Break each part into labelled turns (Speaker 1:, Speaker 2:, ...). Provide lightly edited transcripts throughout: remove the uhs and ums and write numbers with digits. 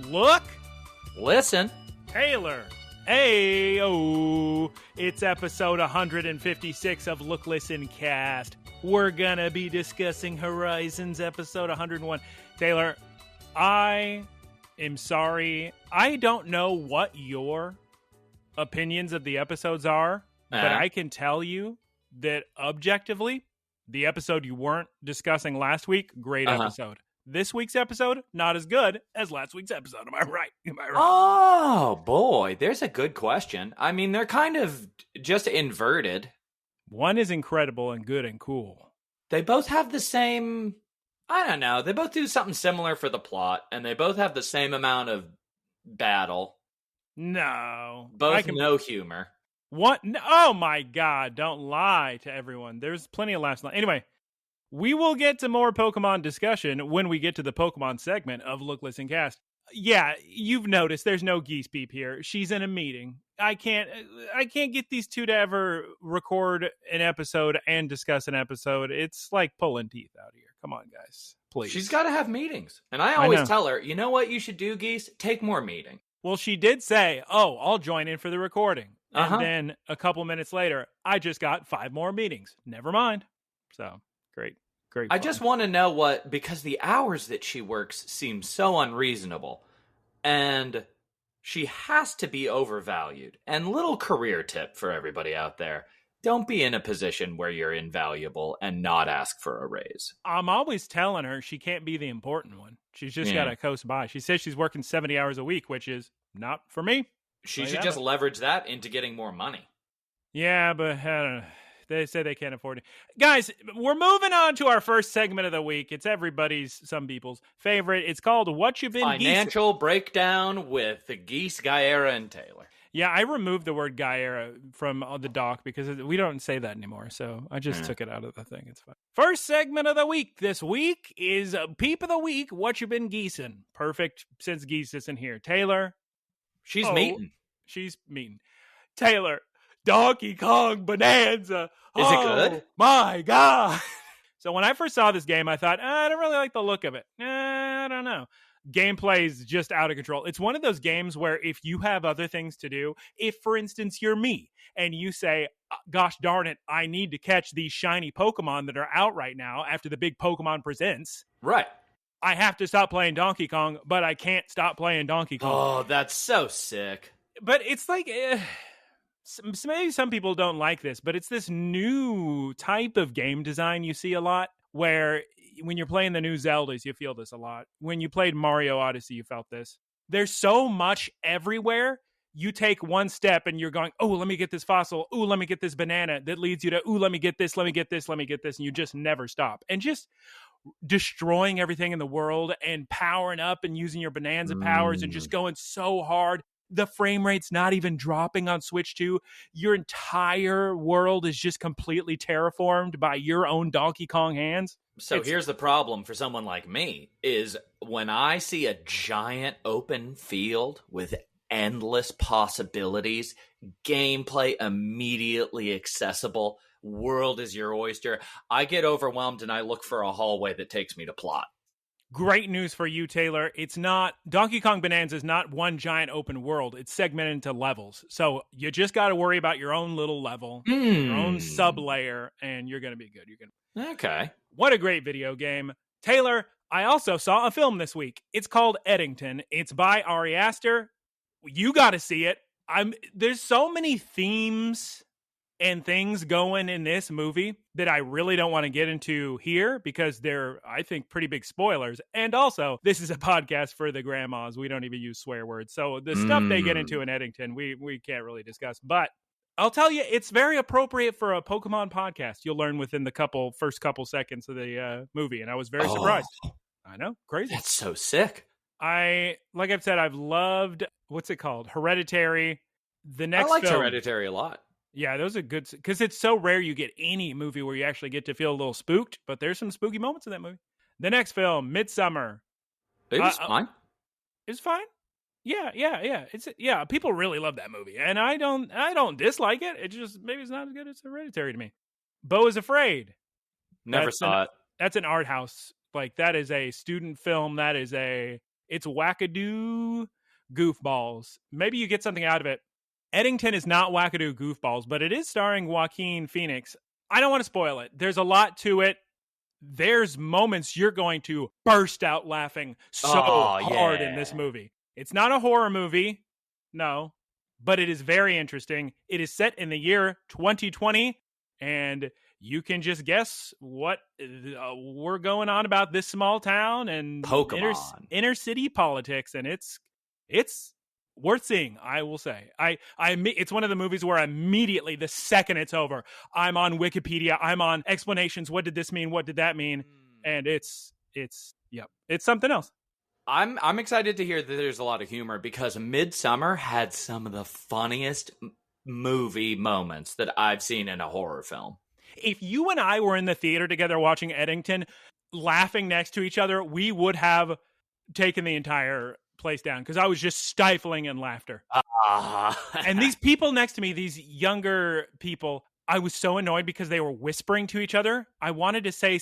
Speaker 1: Look.
Speaker 2: Listen.
Speaker 1: Taylor. Hey-oh. It's episode 156 of Look, Listen, Cast. We're gonna be discussing Horizons episode 101. Taylor, I am sorry. I don't know what your opinions of the episodes are, but I can tell you that objectively, the episode you weren't discussing last week, great episode. This week's episode, not as good as last week's episode. Am I right?
Speaker 2: Oh, boy. There's a good question. I mean, they're kind of just inverted.
Speaker 1: One is incredible and good and cool.
Speaker 2: They both have the same... I don't know. They both do something similar for the plot, and they both have the same amount of battle.
Speaker 1: No.
Speaker 2: Both no humor.
Speaker 1: What? Oh, my God. Don't lie to everyone. There's plenty of laughs. Anyway. We will get to more Pokemon discussion when we get to the Pokemon segment of Look, Listen, Cast. Yeah, you've noticed there's no Geese Peep here. She's in a meeting. I can't get these two to ever record an episode and discuss an episode. It's like pulling teeth out here. Come on, guys. Please.
Speaker 2: She's got to have meetings. And I always tell her, you know what you should do, Geese? Take more meeting.
Speaker 1: Well, she did say, I'll join in for the recording. And then a couple minutes later, I just got 5 more meetings. Never mind. So, great.
Speaker 2: I just want to know because the hours that she works seem so unreasonable, and she has to be overvalued. And little career tip for everybody out there, don't be in a position where you're invaluable and not ask for a raise.
Speaker 1: I'm always telling her she can't be the important one. She's just got to coast by. She says she's working 70 hours a week, which is not for me.
Speaker 2: She should just leverage that into getting more money.
Speaker 1: Yeah, but I don't know. They say they can't afford it. Guys, we're moving on to our first segment of the week. It's some people's favorite. It's called What You Been
Speaker 2: Financial Breakdown with Geese, Guyera, and Taylor.
Speaker 1: Yeah, I removed the word Guyera from the doc because we don't say that anymore. So I just took it out of the thing. It's fine. First segment of the week this week is Peep of the Week. What You Been geesin'? Perfect since Geese isn't here. Taylor.
Speaker 2: She's meeting.
Speaker 1: She's meeting. Taylor. Donkey Kong Bananza.
Speaker 2: Is it good?
Speaker 1: My God. So when I first saw this game, I thought, I don't really like the look of it. I don't know. Gameplay is just out of control. It's one of those games where if you have other things to do, if, for instance, you're me and you say, gosh darn it, I need to catch these shiny Pokemon that are out right now after the big Pokemon Presents.
Speaker 2: Right.
Speaker 1: I have to stop playing Donkey Kong, but I can't stop playing Donkey Kong.
Speaker 2: Oh, that's so sick.
Speaker 1: But it's like... maybe some people don't like this, but it's this new type of game design you see a lot where when you're playing the new Zeldas, you feel this a lot. When you played Mario Odyssey, you felt this. There's so much everywhere. You take one step and you're going, oh, let me get this fossil. Oh, let me get this banana that leads you to, oh, let me get this, let me get this, let me get this. And you just never stop. And just destroying everything in the world and powering up and using your Bonanza powers and just going so hard. The frame rate's not even dropping on Switch 2. Your entire world is just completely terraformed by your own Donkey Kong hands.
Speaker 2: So here's the problem for someone like me, is when I see a giant open field with endless possibilities, gameplay immediately accessible, world is your oyster, I get overwhelmed and I look for a hallway that takes me to plot.
Speaker 1: Great news for you, Taylor. It's not Donkey Kong Bonanza is not one giant open world. It's segmented into levels. So you just got to worry about your own little level, your own sub layer, and you're going to be good.
Speaker 2: Okay.
Speaker 1: What a great video game. Taylor, I also saw a film this week. It's called Eddington. It's by Ari Aster. You got to see it. There's so many themes and things going in this movie that I really don't want to get into here because they're, I think, pretty big spoilers. And also, this is a podcast for the grandmas. We don't even use swear words. So the stuff they get into in Eddington, we can't really discuss. But I'll tell you, it's very appropriate for a Pokemon podcast. You'll learn within the first couple seconds of the movie. And I was very surprised. I know. Crazy.
Speaker 2: That's so sick.
Speaker 1: Like I've said, I've loved, what's it called? Hereditary. The next
Speaker 2: I liked
Speaker 1: film,
Speaker 2: Hereditary a lot.
Speaker 1: Yeah, those are good, because it's so rare you get any movie where you actually get to feel a little spooked, but there's some spooky moments in that movie. The next film, Midsummer.
Speaker 2: It was fine.
Speaker 1: It's fine. Yeah. People really love that movie, and I don't dislike it. It just, maybe it's not as good as Hereditary to me. Beau is Afraid.
Speaker 2: Never saw it.
Speaker 1: That's an art house. Like, that is a student film. That is a It's wackadoo goofballs. Maybe you get something out of it. Eddington is not wackadoo goofballs, but it is starring Joaquin Phoenix. I don't want to spoil it. There's a lot to it. There's moments you're going to burst out laughing so hard in this movie. It's not a horror movie, no, but it is very interesting. It is set in the year 2020, and you can just guess what we're going on about this small town and
Speaker 2: Pokemon.
Speaker 1: Inner city politics, and it's worth seeing, I will say. It's one of the movies where immediately, the second it's over, I'm on Wikipedia, I'm on explanations. What did this mean? What did that mean? And it's something else.
Speaker 2: I'm excited to hear that there's a lot of humor, because Midsummer had some of the funniest movie moments that I've seen in a horror film.
Speaker 1: If you and I were in the theater together watching Eddington, laughing next to each other, we would have taken the entire place down, because I was just stifling in laughter. And these people next to me, these younger people, I was so annoyed because they were whispering to each other. I wanted to say,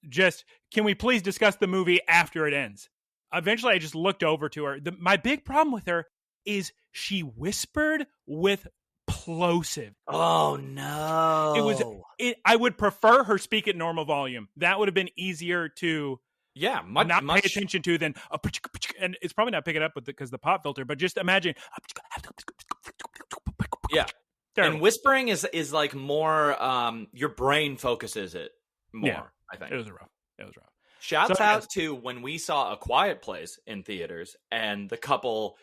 Speaker 1: just, can we please discuss the movie after it ends? Eventually, I just looked over to her. My big problem with her is she whispered with plosive.
Speaker 2: Oh, no.
Speaker 1: I would prefer her speak at normal volume. That would have been easier to not pay attention to than and it's probably not picking up with because the pop filter, but just imagine.
Speaker 2: Yeah.
Speaker 1: Terrible.
Speaker 2: And whispering is like more your brain focuses it more, I think.
Speaker 1: It was rough.
Speaker 2: Shouts out to when we saw A Quiet Place in theaters, and the couple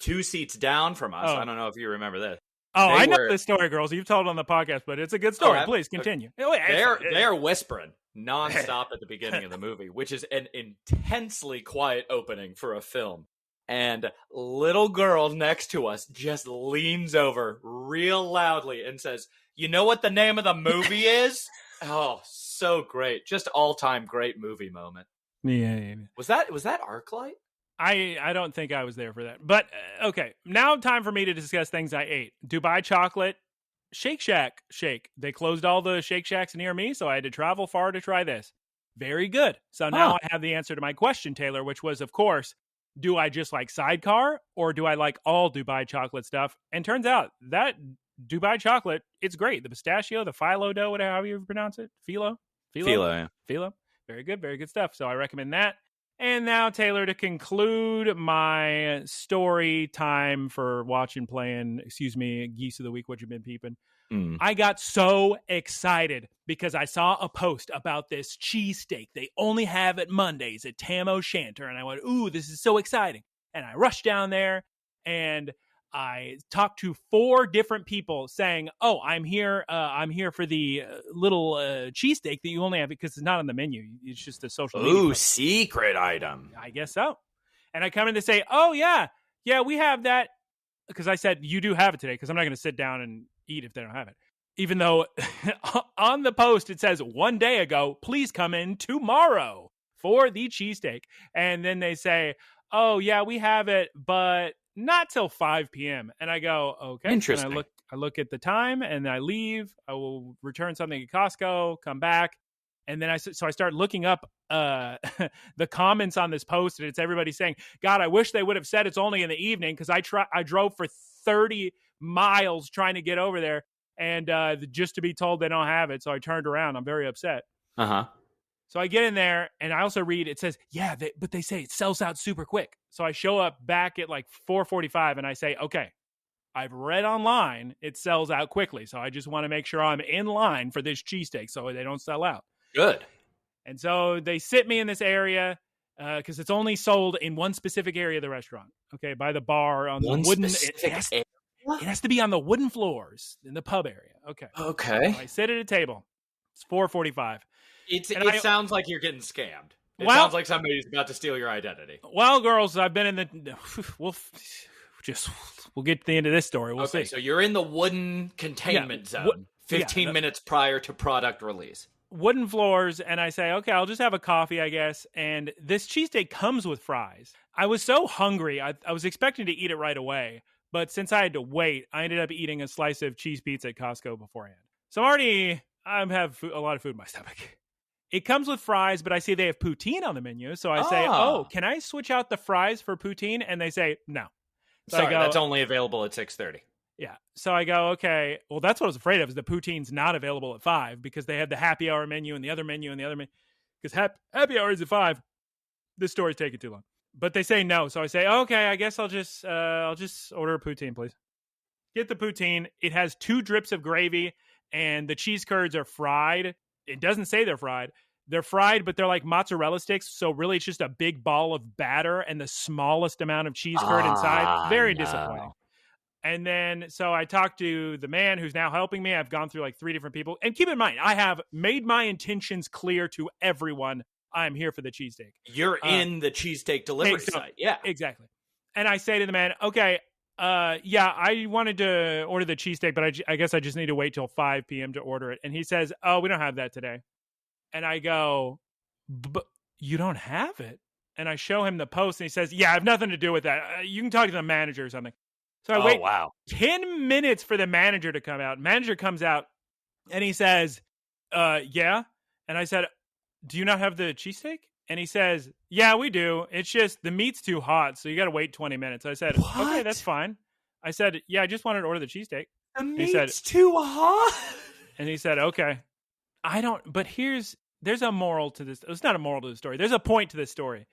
Speaker 2: 2 seats down from us. I don't know if you remember this.
Speaker 1: I know this story, girls. You've told it on the podcast, but it's a good story. Please continue.
Speaker 2: They're whispering nonstop at the beginning of the movie, which is an intensely quiet opening for a film. And little girl next to us just leans over real loudly and says, "You know what the name of the movie is?" Oh, so great. Just all-time great movie moment.
Speaker 1: Yeah.
Speaker 2: Was that ArcLight?
Speaker 1: I don't think I was there for that. But, okay. Now time for me to discuss things I ate. Dubai chocolate, Shake Shack shake. They closed all the Shake Shacks near me, so I had to travel far to try this. Very good. So now I have the answer to my question, Taylor, which was, of course, do I just like Sidecar or do I like all Dubai chocolate stuff? And turns out that Dubai chocolate, it's great. The pistachio, the phyllo dough, whatever, however you pronounce it. Phyllo. Very good stuff. So I recommend that. And now, Taylor, to conclude my story time for watching, playing, Geese of the Week, what you've been peeping. I got so excited because I saw a post about this cheesesteak they only have at Mondays at Tamo Shanter. And I went, ooh, this is so exciting. And I rushed down there and I talked to 4 different people saying, oh, I'm here for the little cheesesteak that you only have because it's not on the menu. It's just a social media.
Speaker 2: Ooh, secret item.
Speaker 1: I guess so. And I come in to say, oh, yeah, we have that. Because I said, you do have it today because I'm not going to sit down and eat if they don't have it. Even though on the post it says 1 day ago, please come in tomorrow for the cheesesteak. And then they say, oh, yeah, we have it, but not till 5 p.m. And I go, okay.
Speaker 2: Interesting.
Speaker 1: And I look at the time and I leave. I will return something at Costco, come back. And then I start looking up the comments on this post, and it's everybody saying, God, I wish they would have said it's only in the evening because I drove for 30 miles trying to get over there and just to be told they don't have it. So I turned around. I'm very upset.
Speaker 2: Uh-huh.
Speaker 1: So I get in there and I also read, it says, but they say it sells out super quick. So I show up back at like 4:45 and I say, okay, I've read online it sells out quickly. So I just want to make sure I'm in line for this cheesesteak so they don't sell out.
Speaker 2: Good.
Speaker 1: And so they sit me in this area because it's only sold in one specific area of the restaurant. Okay, by the bar on the wooden. It has to be on the wooden floors in the pub area. Okay.
Speaker 2: Okay.
Speaker 1: So I sit at a table. It's 4:45.
Speaker 2: It sounds like you're getting scammed. It sounds like somebody's about to steal your identity.
Speaker 1: Well, girls, I've been in the. We'll get to the end of this story. We'll see.
Speaker 2: So you're in the wooden containment zone. 15 minutes prior to product release.
Speaker 1: Wooden floors, and I say, okay, I'll just have a coffee, I guess. And this cheesesteak comes with fries. I was so hungry. I was expecting to eat it right away. But since I had to wait, I ended up eating a slice of cheese pizza at Costco beforehand. So I have a lot of food in my stomach. It comes with fries, but I see they have poutine on the menu. So I say, can I switch out the fries for poutine? And they say, no. So
Speaker 2: Sorry, that's only available at 6:30.
Speaker 1: Yeah. So I go, okay, well, that's what I was afraid of, is the poutine's not available at 5 because they had the happy hour menu and the other menu and the other menu. Because happy hour is at 5. This story's taking too long. But they say no. So I say, okay, I guess I'll just order a poutine, please. Get the poutine. It has 2 drips of gravy, and the cheese curds are fried. It doesn't say they're fried. They're fried, but they're like mozzarella sticks. So really, it's just a big ball of batter and the smallest amount of cheese curd inside. Very disappointing. And then, so I talked to the man who's now helping me. I've gone through like 3 different people. And keep in mind, I have made my intentions clear to everyone. I'm here for the cheesesteak.
Speaker 2: You're in the cheesesteak delivery site. Yeah,
Speaker 1: exactly. And I say to the man, okay, yeah, I wanted to order the cheesesteak, but I guess I just need to wait till 5 p.m. to order it. And he says, oh, we don't have that today. And I go, but you don't have it? And I show him the post, and he says, yeah, I have nothing to do with that. You can talk to the manager or something. So I wait 10 minutes for the manager to come out. Manager comes out, and he says, yeah. And I said, do you not have the cheesesteak? And he says, yeah, we do. It's just the meat's too hot, so you got to wait 20 minutes. I said, okay, that's fine. I said, yeah, I just wanted to order the cheesesteak.
Speaker 2: The meat's too hot.
Speaker 1: And he said, okay. But there's a moral to this. It's not a moral to the story. There's a point to this story.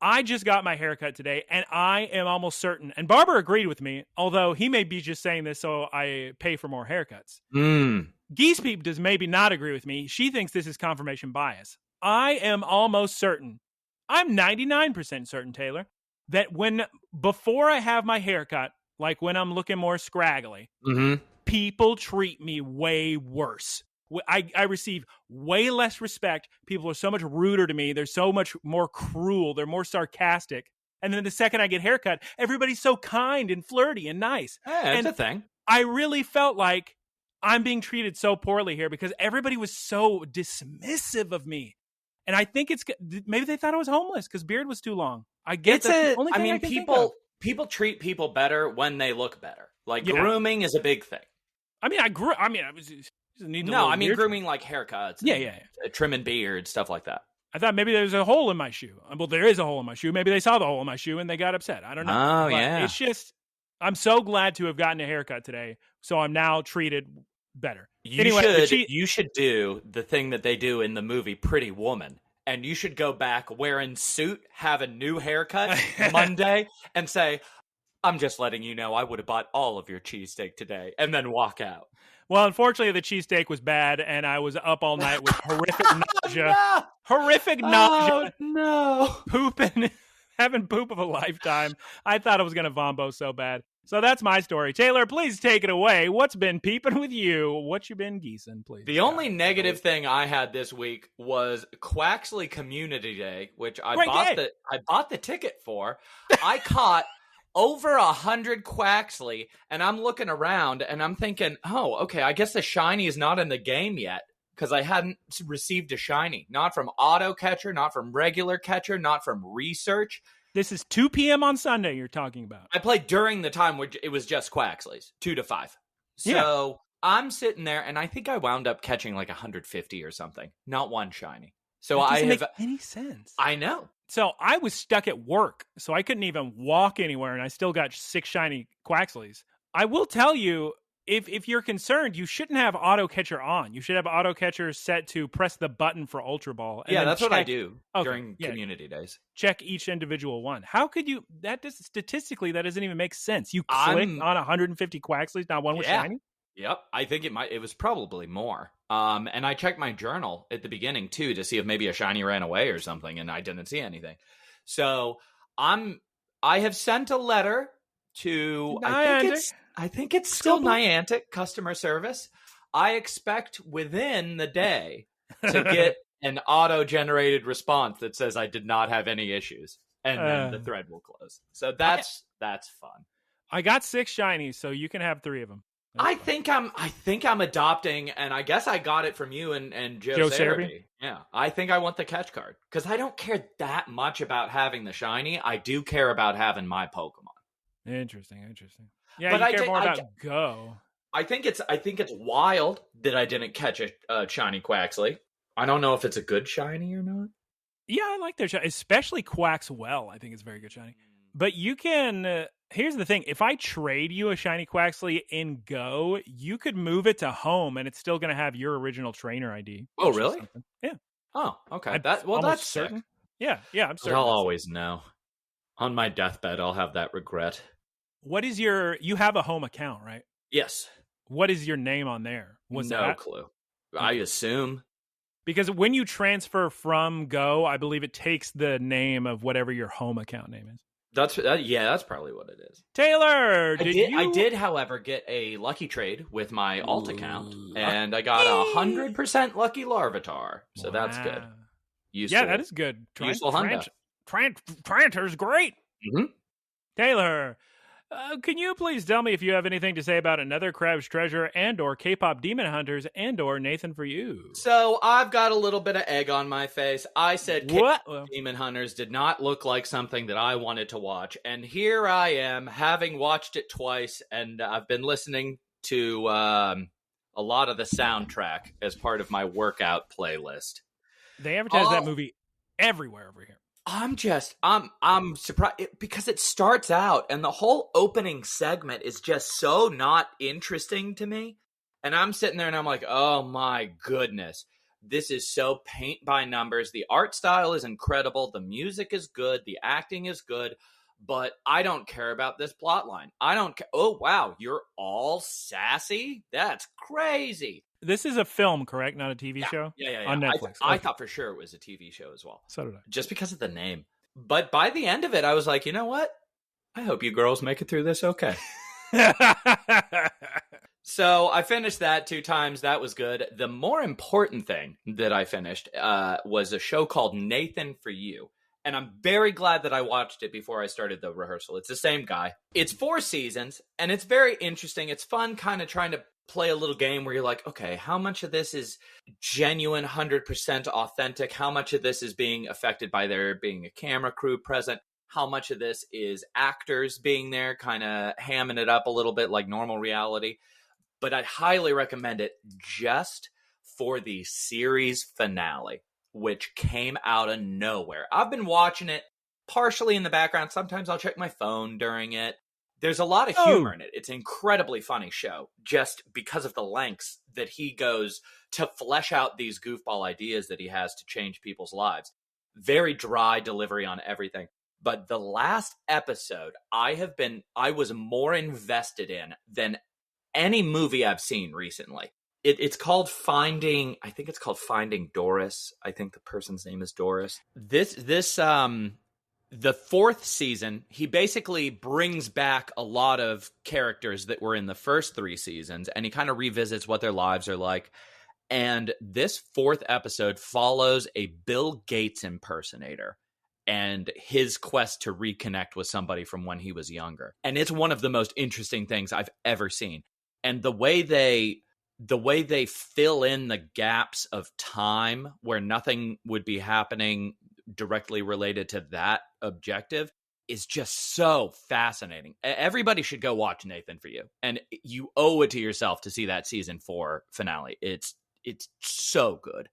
Speaker 1: I just got my haircut today, and I am almost certain, and Barber agreed with me, although he may be just saying this so I pay for more haircuts. Geese Peep does maybe not agree with me. She thinks this is confirmation bias. I am almost certain, I'm 99% certain, Taylor, that before I have my haircut, like when I'm looking more scraggly, people treat me way worse. I receive way less respect. People are so much ruder to me. They're so much more cruel. They're more sarcastic. And then the second I get haircut, everybody's so kind and flirty and nice.
Speaker 2: Hey, that's a thing.
Speaker 1: I really felt like I'm being treated so poorly here because everybody was so dismissive of me. And I think maybe they thought I was homeless because beard was too long. I get
Speaker 2: people treat people better when they look better. Like grooming is a big thing. Grooming like haircuts.
Speaker 1: Yeah.
Speaker 2: Trimming beard, stuff like that.
Speaker 1: I thought maybe there's a hole in my shoe. Well, there is a hole in my shoe. Maybe they saw the hole in my shoe and they got upset. I don't know.
Speaker 2: Yeah.
Speaker 1: It's just, I'm so glad to have gotten a haircut today. So I'm now treated better.
Speaker 2: You should do the thing that they do in the movie Pretty Woman. And you should go back wearing suit, have a new haircut Monday, and say, I'm just letting you know I would have bought all of your cheesesteak today, and then walk out.
Speaker 1: Well, unfortunately, the cheesesteak was bad, and I was up all night with horrific nausea.
Speaker 2: No!
Speaker 1: Horrific nausea.
Speaker 2: Oh, no.
Speaker 1: Pooping. Having poop of a lifetime. I thought I was going to vombo so bad. So that's my story. Taylor, please take it away. What's been peeping with you? What you been geesin', please?
Speaker 2: The only negative thing I had this week was Quaxley Community Day, which I bought the ticket for. I caught over 100 Quaxley, and I'm looking around, and I'm thinking, oh, okay, I guess the shiny is not in the game yet, because I hadn't received a shiny. Not from Auto Catcher, not from Regular Catcher, not from Research.
Speaker 1: This is 2 p.m. on Sunday you're talking about.
Speaker 2: I played during the time where it was just Quaxleys, 2 to 5. So I'm sitting there, and I think I wound up catching like 150 or something. Not one shiny. So
Speaker 1: that doesn't make any sense.
Speaker 2: I know.
Speaker 1: So I was stuck at work, so I couldn't even walk anywhere, and I still got 6 shiny Quaxleys. I will tell you, if you're concerned, you shouldn't have Auto Catcher on. You should have Auto Catcher set to press the button for Ultra Ball. And
Speaker 2: that's what I do during community days.
Speaker 1: Check each individual one. How could you? Statistically, that doesn't even make sense. You click on 150 Quaxleys, not one was shiny.
Speaker 2: Yep, I think it was probably more. And I checked my journal at the beginning too to see if maybe a shiny ran away or something, and I didn't see anything. So I have sent a letter to I think it's still Niantic customer service. I expect within the day to get an auto-generated response that says I did not have any issues, and then the thread will close. So that's fun.
Speaker 1: I got 6 shinies, so you can have 3 of them.
Speaker 2: I think I'm adopting, and I guess I got it from you and Joe Sarabee. Yeah, I think I want the catch card because I don't care that much about having the shiny. I do care about having my Pokemon. Interesting.
Speaker 1: Yeah, but you care more about Go.
Speaker 2: I think it's wild that I didn't catch a shiny Quaxley. I don't know if it's a good shiny or not.
Speaker 1: Yeah, I like their shiny, especially Quaxwell. I think it's very good shiny. But you can. Here's the thing: if I trade you a shiny Quaxley in Go, you could move it to home, and it's still going to have your original trainer ID.
Speaker 2: Oh, really?
Speaker 1: Yeah.
Speaker 2: Oh, okay.
Speaker 1: That's
Speaker 2: certain.
Speaker 1: Sick. Yeah, I'm certain.
Speaker 2: But I'll always know. On my deathbed, I'll have that regret.
Speaker 1: What is your? You have a home account, right?
Speaker 2: Yes.
Speaker 1: What is your name on there?
Speaker 2: No clue. I assume.
Speaker 1: Because when you transfer from Go, I believe it takes the name of whatever your home account name is.
Speaker 2: That's probably what it is.
Speaker 1: Taylor,
Speaker 2: I did, however, get a lucky trade with my alt account, and I got 100% lucky Larvitar, so that's good. Useful.
Speaker 1: Yeah, that is good.
Speaker 2: Useful Honda.
Speaker 1: Tranter's great.
Speaker 2: Mm-hmm.
Speaker 1: Taylor, can you please tell me if you have anything to say about another Crab's Treasure and/or K-pop Demon Hunters and/or Nathan for you?
Speaker 2: So I've got a little bit of egg on my face. I said
Speaker 1: what?
Speaker 2: Demon Hunters did not look like something that I wanted to watch, and here I am, having watched it twice, and I've been listening to a lot of the soundtrack as part of my workout playlist.
Speaker 1: They advertise that movie everywhere over here.
Speaker 2: I'm surprised because it starts out and the whole opening segment is just so not interesting to me. And I'm sitting there and I'm like, oh my goodness, this is so paint by numbers. The art style is incredible. The music is good. The acting is good. But I don't care about this plot line. I don't care. Oh, wow, you're all sassy? That's crazy.
Speaker 1: This is a film, correct? Not a TV show?
Speaker 2: Yeah.
Speaker 1: On Netflix.
Speaker 2: I thought for sure it was a TV show as well.
Speaker 1: So did I.
Speaker 2: Just because of the name. But by the end of it, I was like, you know what? I hope you girls make it through this okay. So I finished that 2 times. That was good. The more important thing that I finished was a show called Nathan for You. And I'm very glad that I watched it before I started the rehearsal. It's the same guy. It's 4 seasons, and it's very interesting. It's fun kind of trying to play a little game where you're like, okay, how much of this is genuine, 100% authentic? How much of this is being affected by there being a camera crew present? How much of this is actors being there, kind of hamming it up a little bit like normal reality? But I highly recommend it just for the series finale, which came out of nowhere. I've been watching it partially in the background. Sometimes I'll check my phone during it. There's a lot of humor in it. It's an incredibly funny show just because of the lengths that he goes to flesh out these goofball ideas that he has to change people's lives. Very dry delivery on everything. But the last episode I was more invested in than any movie I've seen recently. It's called Finding Doris. I think the person's name is Doris. The 4th season, he basically brings back a lot of characters that were in the first 3 seasons, and he kind of revisits what their lives are like. And this 4th episode follows a Bill Gates impersonator and his quest to reconnect with somebody from when he was younger. And it's one of the most interesting things I've ever seen. And the way they fill in the gaps of time where nothing would be happening directly related to that objective is just so fascinating. Everybody should go watch Nathan for You, and you owe it to yourself to see that season 4 finale. It's so good.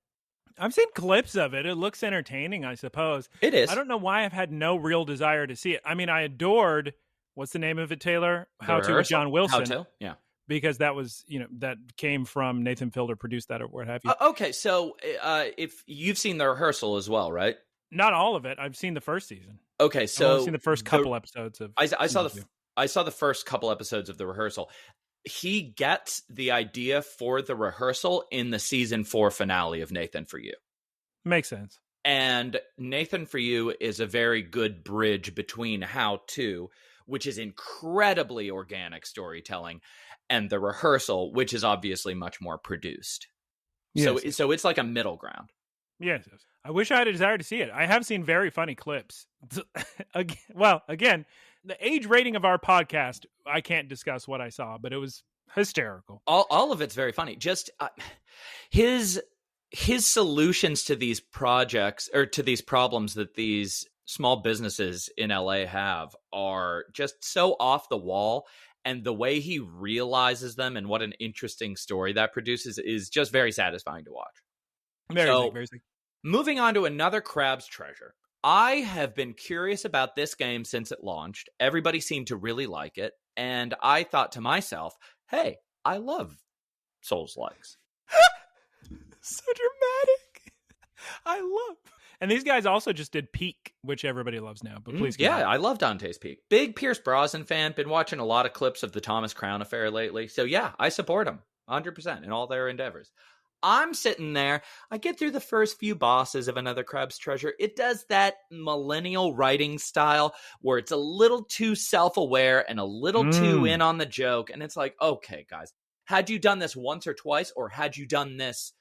Speaker 1: I've seen clips of it. It looks entertaining, I suppose.
Speaker 2: It is.
Speaker 1: I don't know why I've had no real desire to see it. I mean, I adored, what's the name of it, Taylor? How to with John Wilson.
Speaker 2: How to, yeah.
Speaker 1: Because that was, that came from Nathan Fielder, produced that or what have you.
Speaker 2: Okay, so if you've seen the rehearsal as well, right?
Speaker 1: Not all of it. I've seen the first season.
Speaker 2: Okay, so
Speaker 1: I've seen the first couple episodes of.
Speaker 2: I saw the first couple episodes of the rehearsal. He gets the idea for the rehearsal in the season 4 finale of Nathan for You.
Speaker 1: Makes sense.
Speaker 2: And Nathan for You is a very good bridge between How To, which is incredibly organic storytelling, and the rehearsal, which is obviously much more produced. Yes. So it's like a middle ground.
Speaker 1: Yes. I wish I had a desire to see it. I have seen very funny clips. Well, again, the age rating of our podcast, I can't discuss what I saw, but it was hysterical.
Speaker 2: All of it's very funny. Just his solutions to these projects or to these problems that these small businesses in LA have are just so off the wall. And the way he realizes them and what an interesting story that produces is just very satisfying to watch.
Speaker 1: Very sick.
Speaker 2: Moving on to another Crab's Treasure. I have been curious about this game since it launched. Everybody seemed to really like it. And I thought to myself, hey, I love Souls-likes.
Speaker 1: So dramatic. I love. And these guys also just did Peak, which everybody loves now. But please,
Speaker 2: yeah, I love Dante's Peak. Big Pierce Brosnan fan. Been watching a lot of clips of the Thomas Crown affair lately. So yeah, I support them 100% in all their endeavors. I'm sitting there. I get through the first few bosses of Another Crab's Treasure. It does that millennial writing style where it's a little too self-aware and a little too in on the joke. And it's like, okay, guys, had you done this once or twice, or had you done this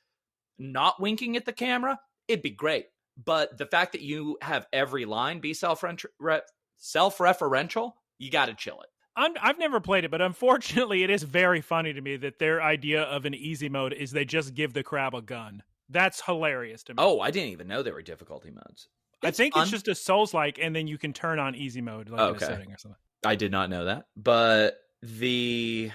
Speaker 2: not winking at the camera, it'd be great. But the fact that you have every line be self-referential, you got to chill it.
Speaker 1: I've never played it, but unfortunately, it is very funny to me that their idea of an easy mode is they just give the crab a gun. That's hilarious to me.
Speaker 2: Oh, I didn't even know there were difficulty modes.
Speaker 1: I think it's just a Souls-like, and then you can turn on easy mode, like in a setting or something.
Speaker 2: I did not know that. But the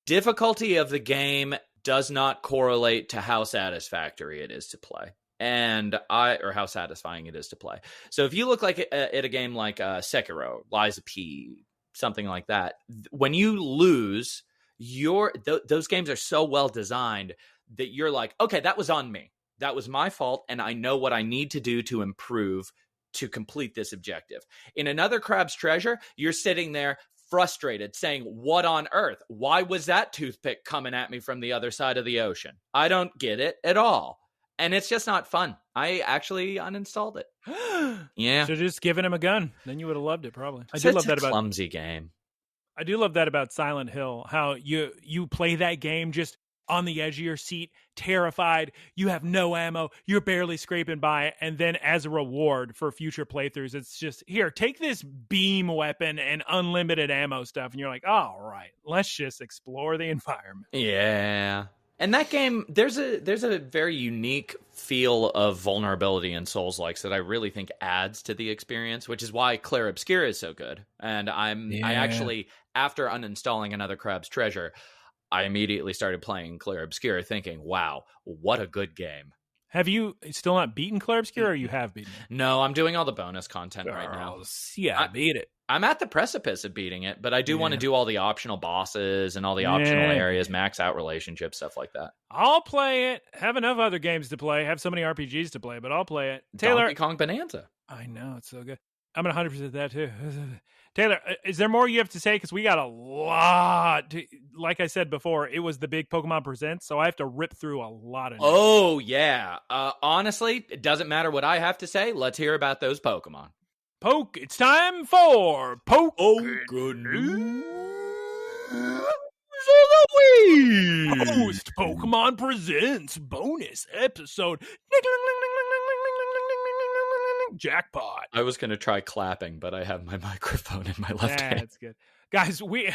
Speaker 2: difficulty of the game does not correlate to how satisfactory it is to play. Or how satisfying it is to play. So if you look like at a game like Sekiro, Lies of P, something like that, when you lose, those games are so well designed that you're like, okay, that was on me. That was my fault, and I know what I need to do to improve to complete this objective. In Another Crab's Treasure, you're sitting there frustrated, saying, what on earth? Why was that toothpick coming at me from the other side of the ocean? I don't get it at all. And it's just not fun. I actually uninstalled it. Yeah.
Speaker 1: So just giving him a gun. Then you would have loved it, probably.
Speaker 2: I do love that about clumsy game.
Speaker 1: I do love that about Silent Hill. How you play that game just on the edge of your seat, terrified. You have no ammo. You're barely scraping by. And then as a reward for future playthroughs, it's just, here, take this beam weapon and unlimited ammo stuff. And you're like, all right, let's just explore the environment.
Speaker 2: Yeah. And that game, there's a very unique feel of vulnerability in Souls-likes that I really think adds to the experience, which is why Clair Obscura is so good. And I actually, after uninstalling Another Crab's Treasure, I immediately started playing Clair Obscura thinking, wow, what a good game.
Speaker 1: Have you still not beaten Clair Obscura, or you have beaten it?
Speaker 2: No, I'm doing all the bonus content right now.
Speaker 1: Yeah, I beat it.
Speaker 2: I'm at the precipice of beating it, but I do want to do all the optional bosses and all the optional areas, max out relationships, stuff like that.
Speaker 1: I'll play it. Have enough other games to play. Have so many RPGs to play, but I'll play it. Taylor,
Speaker 2: Donkey Kong Bonanza.
Speaker 1: I know, it's so good. I'm going to 100% that too. Taylor, is there more you have to say? Because we got a lot. Like I said before, it was the big Pokemon Presents, so I have to rip through a lot of news.
Speaker 2: Oh, yeah. Honestly, it doesn't matter what I have to say. Let's hear about those Pokemon.
Speaker 1: It's time for
Speaker 2: Poké-news
Speaker 1: of the week. Post Pokemon Presents bonus episode. Jackpot.
Speaker 2: I was going to try clapping, but I have my microphone in my left hand.
Speaker 1: That's good. Guys, I'm going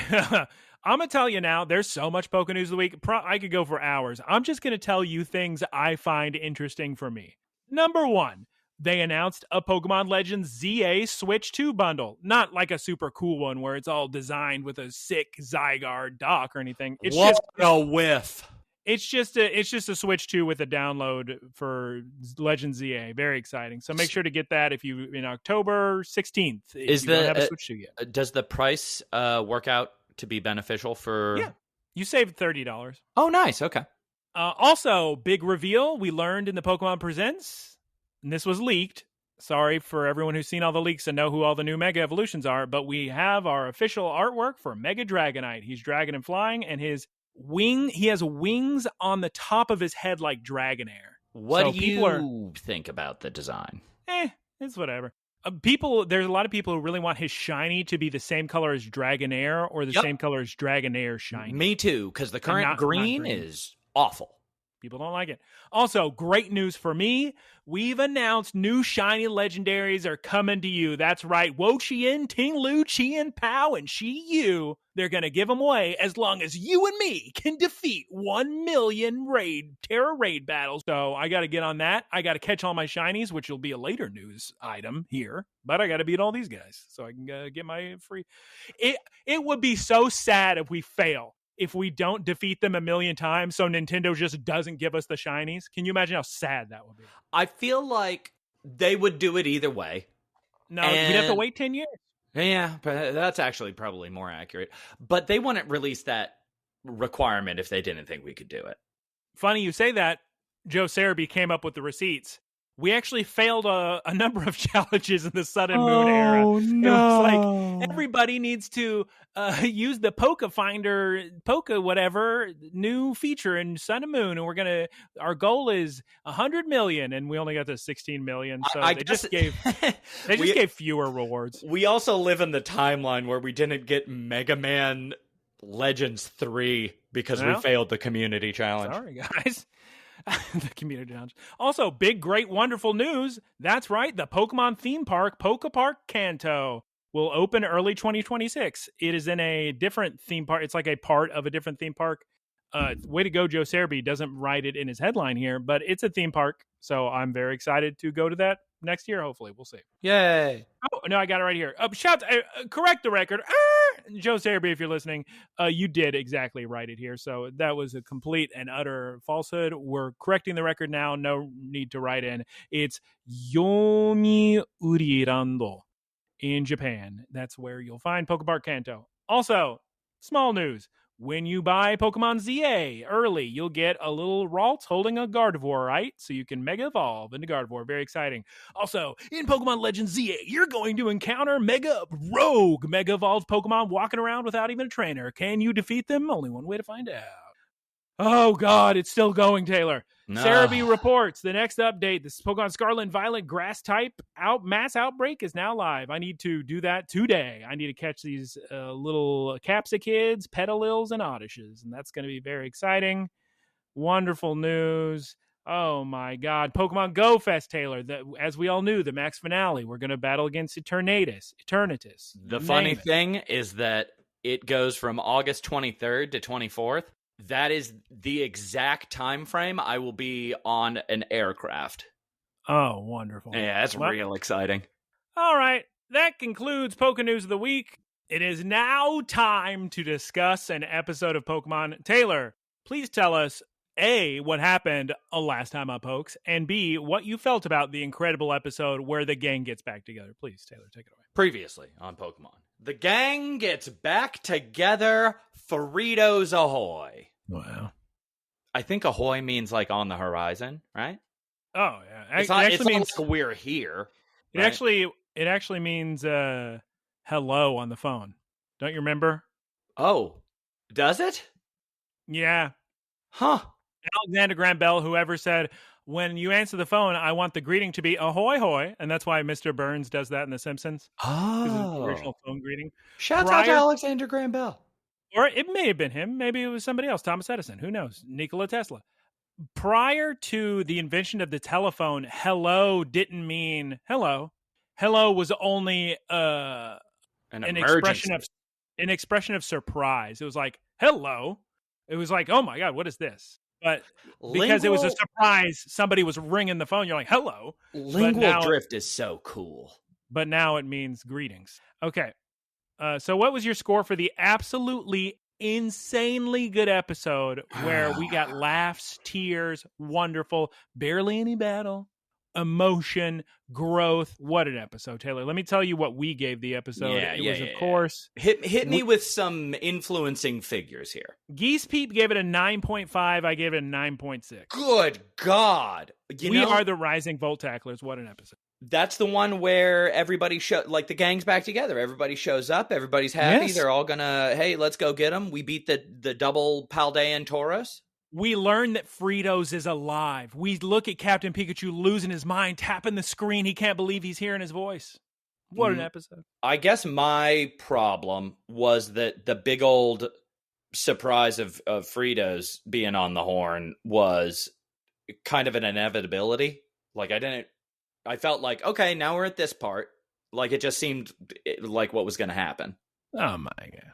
Speaker 1: to tell you now, there's so much Poké-news of the week. I could go for hours. I'm just going to tell you things I find interesting for me. Number one, they announced a Pokemon Legends ZA Switch 2 bundle. Not like a super cool one where it's all designed with a sick Zygarde dock or anything. It's
Speaker 2: what a whiff.
Speaker 1: It's just a Switch 2 with a download for Legends ZA. Very exciting. So make sure to get that if you in October 16th. If you don't have a Switch 2 yet.
Speaker 2: Does the price work out to be beneficial for?
Speaker 1: Yeah, you saved $30.
Speaker 2: Oh, nice. Okay.
Speaker 1: Also, big reveal we learned in the Pokemon Presents, and this was leaked. Sorry for everyone who's seen all the leaks and know who all the new Mega Evolutions are, but we have our official artwork for Mega Dragonite. He's dragon and flying, and he has wings on the top of his head like Dragonair.
Speaker 2: What do you think about the design?
Speaker 1: It's whatever. There's a lot of people who really want his shiny to be the same color as Dragonair or the same color as Dragonair shiny.
Speaker 2: Me too, because the current green is awful.
Speaker 1: People don't like it. Also, great news for me. We've announced new shiny legendaries are coming to you. That's right. Wo-Chien, Ting-Lu, Chien-Pao, and Chi-Yu. They're going to give them away as long as you and me can defeat 1 million Terra raid battles. So I got to get on that. I got to catch all my shinies, which will be a later news item here. But I got to beat all these guys so I can get my free. It would be so sad if we fail. if we don't defeat them a million times, so Nintendo just doesn't give us the shinies? Can you imagine how sad that would be?
Speaker 2: I feel like they would do it either way.
Speaker 1: No, we'd have to wait 10 years.
Speaker 2: Yeah, but that's actually probably more accurate. But they wouldn't release that requirement if they didn't think we could do it.
Speaker 1: Funny you say that. Joe Cerebi came up with the receipts. We actually failed a number of challenges in the Sun and Moon era.
Speaker 3: Oh, no.
Speaker 1: It was like everybody needs to use the Poké Finder, Poké whatever, new feature in Sun and Moon. And our goal is 100 million, and we only got to 16 million. So they just gave fewer rewards.
Speaker 2: We also live in the timeline where we didn't get Mega Man Legends 3 because we failed the community challenge.
Speaker 1: Sorry, guys. The community challenge. Also, big, great, wonderful news. That's right. The Pokemon theme park, Poké Park Kanto, will open early 2026. It is in a different theme park. It's like a part of a different theme park. Way to go, Joe Cerebi. Doesn't write it in his headline here, but it's a theme park. So I'm very excited to go to that next year. Hopefully, we'll see.
Speaker 2: Yay.
Speaker 1: Oh, no, I got it right here. Correct the record. Joe Cerebi, if you're listening, you did exactly write it here. So that was a complete and utter falsehood. We're correcting the record now. No need to write in. It's Yomi Urirando in Japan. That's where you'll find Poké Park Kanto. Also, small news. When you buy Pokemon ZA early, you'll get a little Ralts holding a Gardevoir, right? So you can Mega Evolve into Gardevoir. Very exciting. Also, in Pokemon Legends ZA, you're going to encounter Mega Evolved Pokemon walking around without even a trainer. Can you defeat them? Only one way to find out. Oh, God, it's still going, Taylor.
Speaker 2: No.
Speaker 1: Cerebi reports the next update. This Pokemon Scarlet and Violet grass type mass outbreak is now live. I need to do that today. I need to catch these little Capsikids, Petalils, and Oddishes, and that's going to be very exciting. Wonderful news. Oh, my God. Pokemon Go Fest, Taylor. As we all knew, the max finale. We're going to battle against Eternatus.
Speaker 2: The funny thing is that it goes from August 23rd to 24th. That is the exact time frame I will be on an aircraft.
Speaker 1: Oh, wonderful.
Speaker 2: Yeah, that's real exciting.
Speaker 1: All right. That concludes Poké-news of the week. It is now time to discuss an episode of Pokemon. Taylor, please tell us, A, what happened last time on Pokes, and B, what you felt about the incredible episode where the gang gets back together. Please, Taylor, take it away.
Speaker 2: Previously on Pokemon. The gang gets back together. Fritos ahoy.
Speaker 1: Wow.
Speaker 2: I think ahoy means like on the horizon, right?
Speaker 1: Oh, yeah.
Speaker 2: It's not like we're here.
Speaker 1: Right? It actually means hello on the phone. Don't you remember?
Speaker 2: Oh, does it?
Speaker 1: Yeah.
Speaker 2: Huh.
Speaker 1: Alexander Graham Bell, whoever said, when you answer the phone, I want the greeting to be ahoy hoy. And that's why Mr. Burns does that in The Simpsons.
Speaker 2: Oh.
Speaker 1: The original phone greeting.
Speaker 2: Shout out to Alexander Graham Bell.
Speaker 1: Or it may have been him. Maybe it was somebody else. Thomas Edison. Who knows? Nikola Tesla. Prior to the invention of the telephone, hello didn't mean hello. Hello was only an expression of surprise. It was like, hello. It was like, oh my God, what is this? But because it was a surprise, somebody was ringing the phone. You're like, hello.
Speaker 2: Lingual drift is so cool.
Speaker 1: But now it means greetings. Okay. So what was your score for the absolutely insanely good episode where we got laughs, tears, wonderful, barely any battle, emotion, growth? What an episode, Taylor. Let me tell you what we gave the episode. Of course.
Speaker 2: Hit me with some influencing figures here.
Speaker 1: Geese Peep gave it a 9.5. I gave it a 9.6.
Speaker 2: Good God.
Speaker 1: We are the Rising Volt Tacklers. What an episode.
Speaker 2: That's the one where everybody the gang's back together. Everybody shows up. Everybody's happy.
Speaker 1: Yes.
Speaker 2: They're all gonna, hey, let's go get them. We beat the double Paldean Tauros.
Speaker 1: We learn that Fritos is alive. We look at Captain Pikachu losing his mind, tapping the screen. He can't believe he's hearing his voice. What an episode.
Speaker 2: I guess my problem was that the big old surprise of Fritos being on the horn was kind of an inevitability. I felt like, okay, now we're at this part. Like, it just seemed like what was going to happen.
Speaker 1: Oh, my God.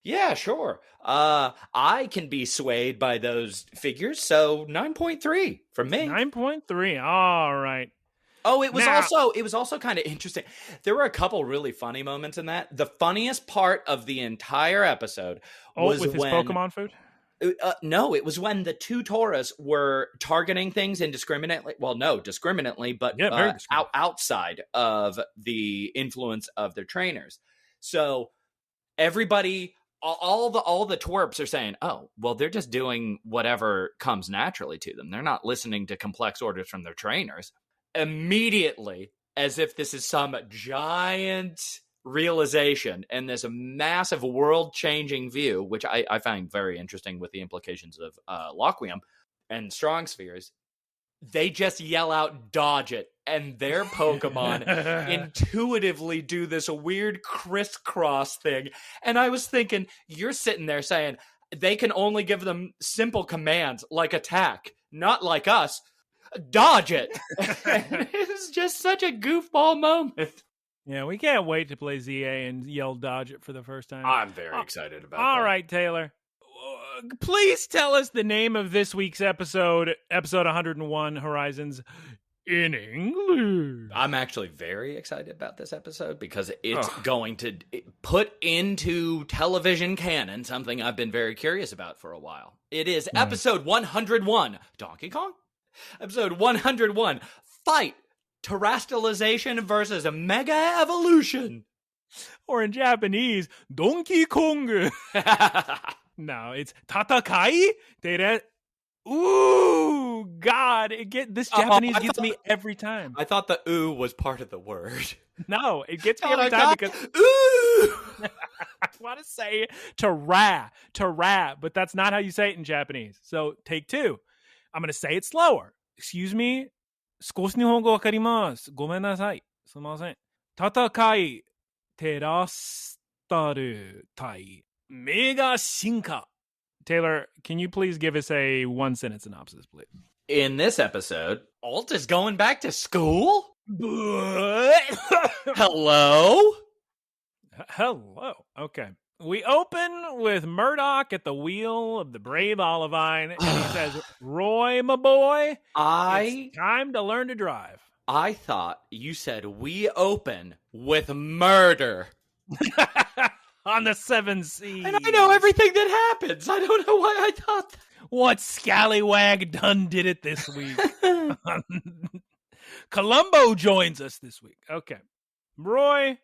Speaker 2: Yeah, sure. I can be swayed by those figures, so 9.3 from me.
Speaker 1: 9.3. All right.
Speaker 2: Oh, it was also kind of interesting. There were a couple really funny moments in that. The funniest part of the entire episode was
Speaker 1: with his Pokemon food?
Speaker 2: No, it was when the two Tauras were targeting things indiscriminately. Well, no, discriminately, but outside of the influence of their trainers. So everybody, all the twerps are saying, oh, well, they're just doing whatever comes naturally to them. They're not listening to complex orders from their trainers. Immediately, as if this is some giant realization and this massive world-changing view, which I find very interesting with the implications of Laqua and Strong Spheres, they just yell out, dodge it, and their Pokemon intuitively do this weird crisscross thing. And I was thinking, you're sitting there saying, they can only give them simple commands like attack, not like us. Dodge it. It was just such a goofball moment.
Speaker 1: Yeah, we can't wait to play ZA and yell dodge it for the first time.
Speaker 2: I'm very excited about that.
Speaker 1: All right, Taylor. Please tell us the name of this week's episode 101, Horizons, in English.
Speaker 2: I'm actually very excited about this episode because it's going to put into television canon something I've been very curious about for a while. It is episode 101, Donkey Kong? Episode 101, Fight, Terastallization versus Mega Evolution.
Speaker 1: Or in Japanese, Donkey Kong. No, it's Tatakai. Ooh, God. This Japanese gets me every time.
Speaker 2: I thought the ooh was part of the word.
Speaker 1: No, it gets me every time because ooh. I want to say to ra, but that's not how you say it in Japanese. So take two. I'm going to say it slower. Excuse me. 少し日本語わかります。ごめんなさい。すみません。戦い、テラスタル対メガ進化. Taylor, can you please give us a one-sentence synopsis, please?
Speaker 2: In this episode, Alt is going back to school? Hello?
Speaker 1: Hello. Okay. We open with Murdoch at the wheel of the brave Olivine, and he says, Roy, my boy, it's time to learn to drive.
Speaker 2: I thought you said we open with murder.
Speaker 1: On the 7 Seas.
Speaker 2: And I know everything that happens. I don't know why I thought that.
Speaker 1: What scallywag done did it this week? Columbo joins us this week. Okay. Roy.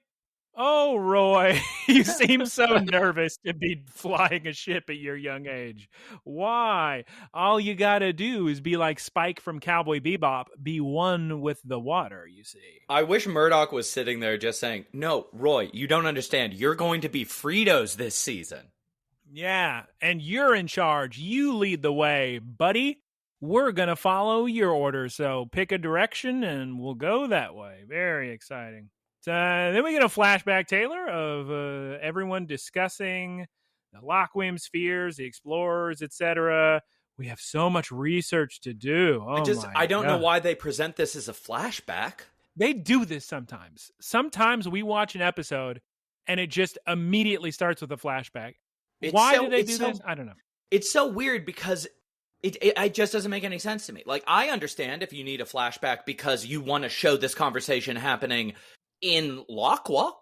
Speaker 1: Oh, Roy, you seem so nervous to be flying a ship at your young age. Why? All you gotta do is be like Spike from Cowboy Bebop, be one with the water, you see.
Speaker 2: I wish Murdoch was sitting there just saying, no, Roy, you don't understand. You're going to be Fritos this season.
Speaker 1: Yeah, and you're in charge. You lead the way, buddy. We're gonna follow your order, so pick a direction and we'll go that way. Very exciting. Then we get a flashback, Taylor, of everyone discussing the Laqua spheres, the explorers, etc. We have so much research to do.
Speaker 2: I don't know why they present this as a flashback.
Speaker 1: They do this sometimes. Sometimes we watch an episode and it just immediately starts with a flashback. Why do they do this? I don't know.
Speaker 2: It's so weird because it just doesn't make any sense to me. Like, I understand if you need a flashback because you want to show this conversation happening in Laqua,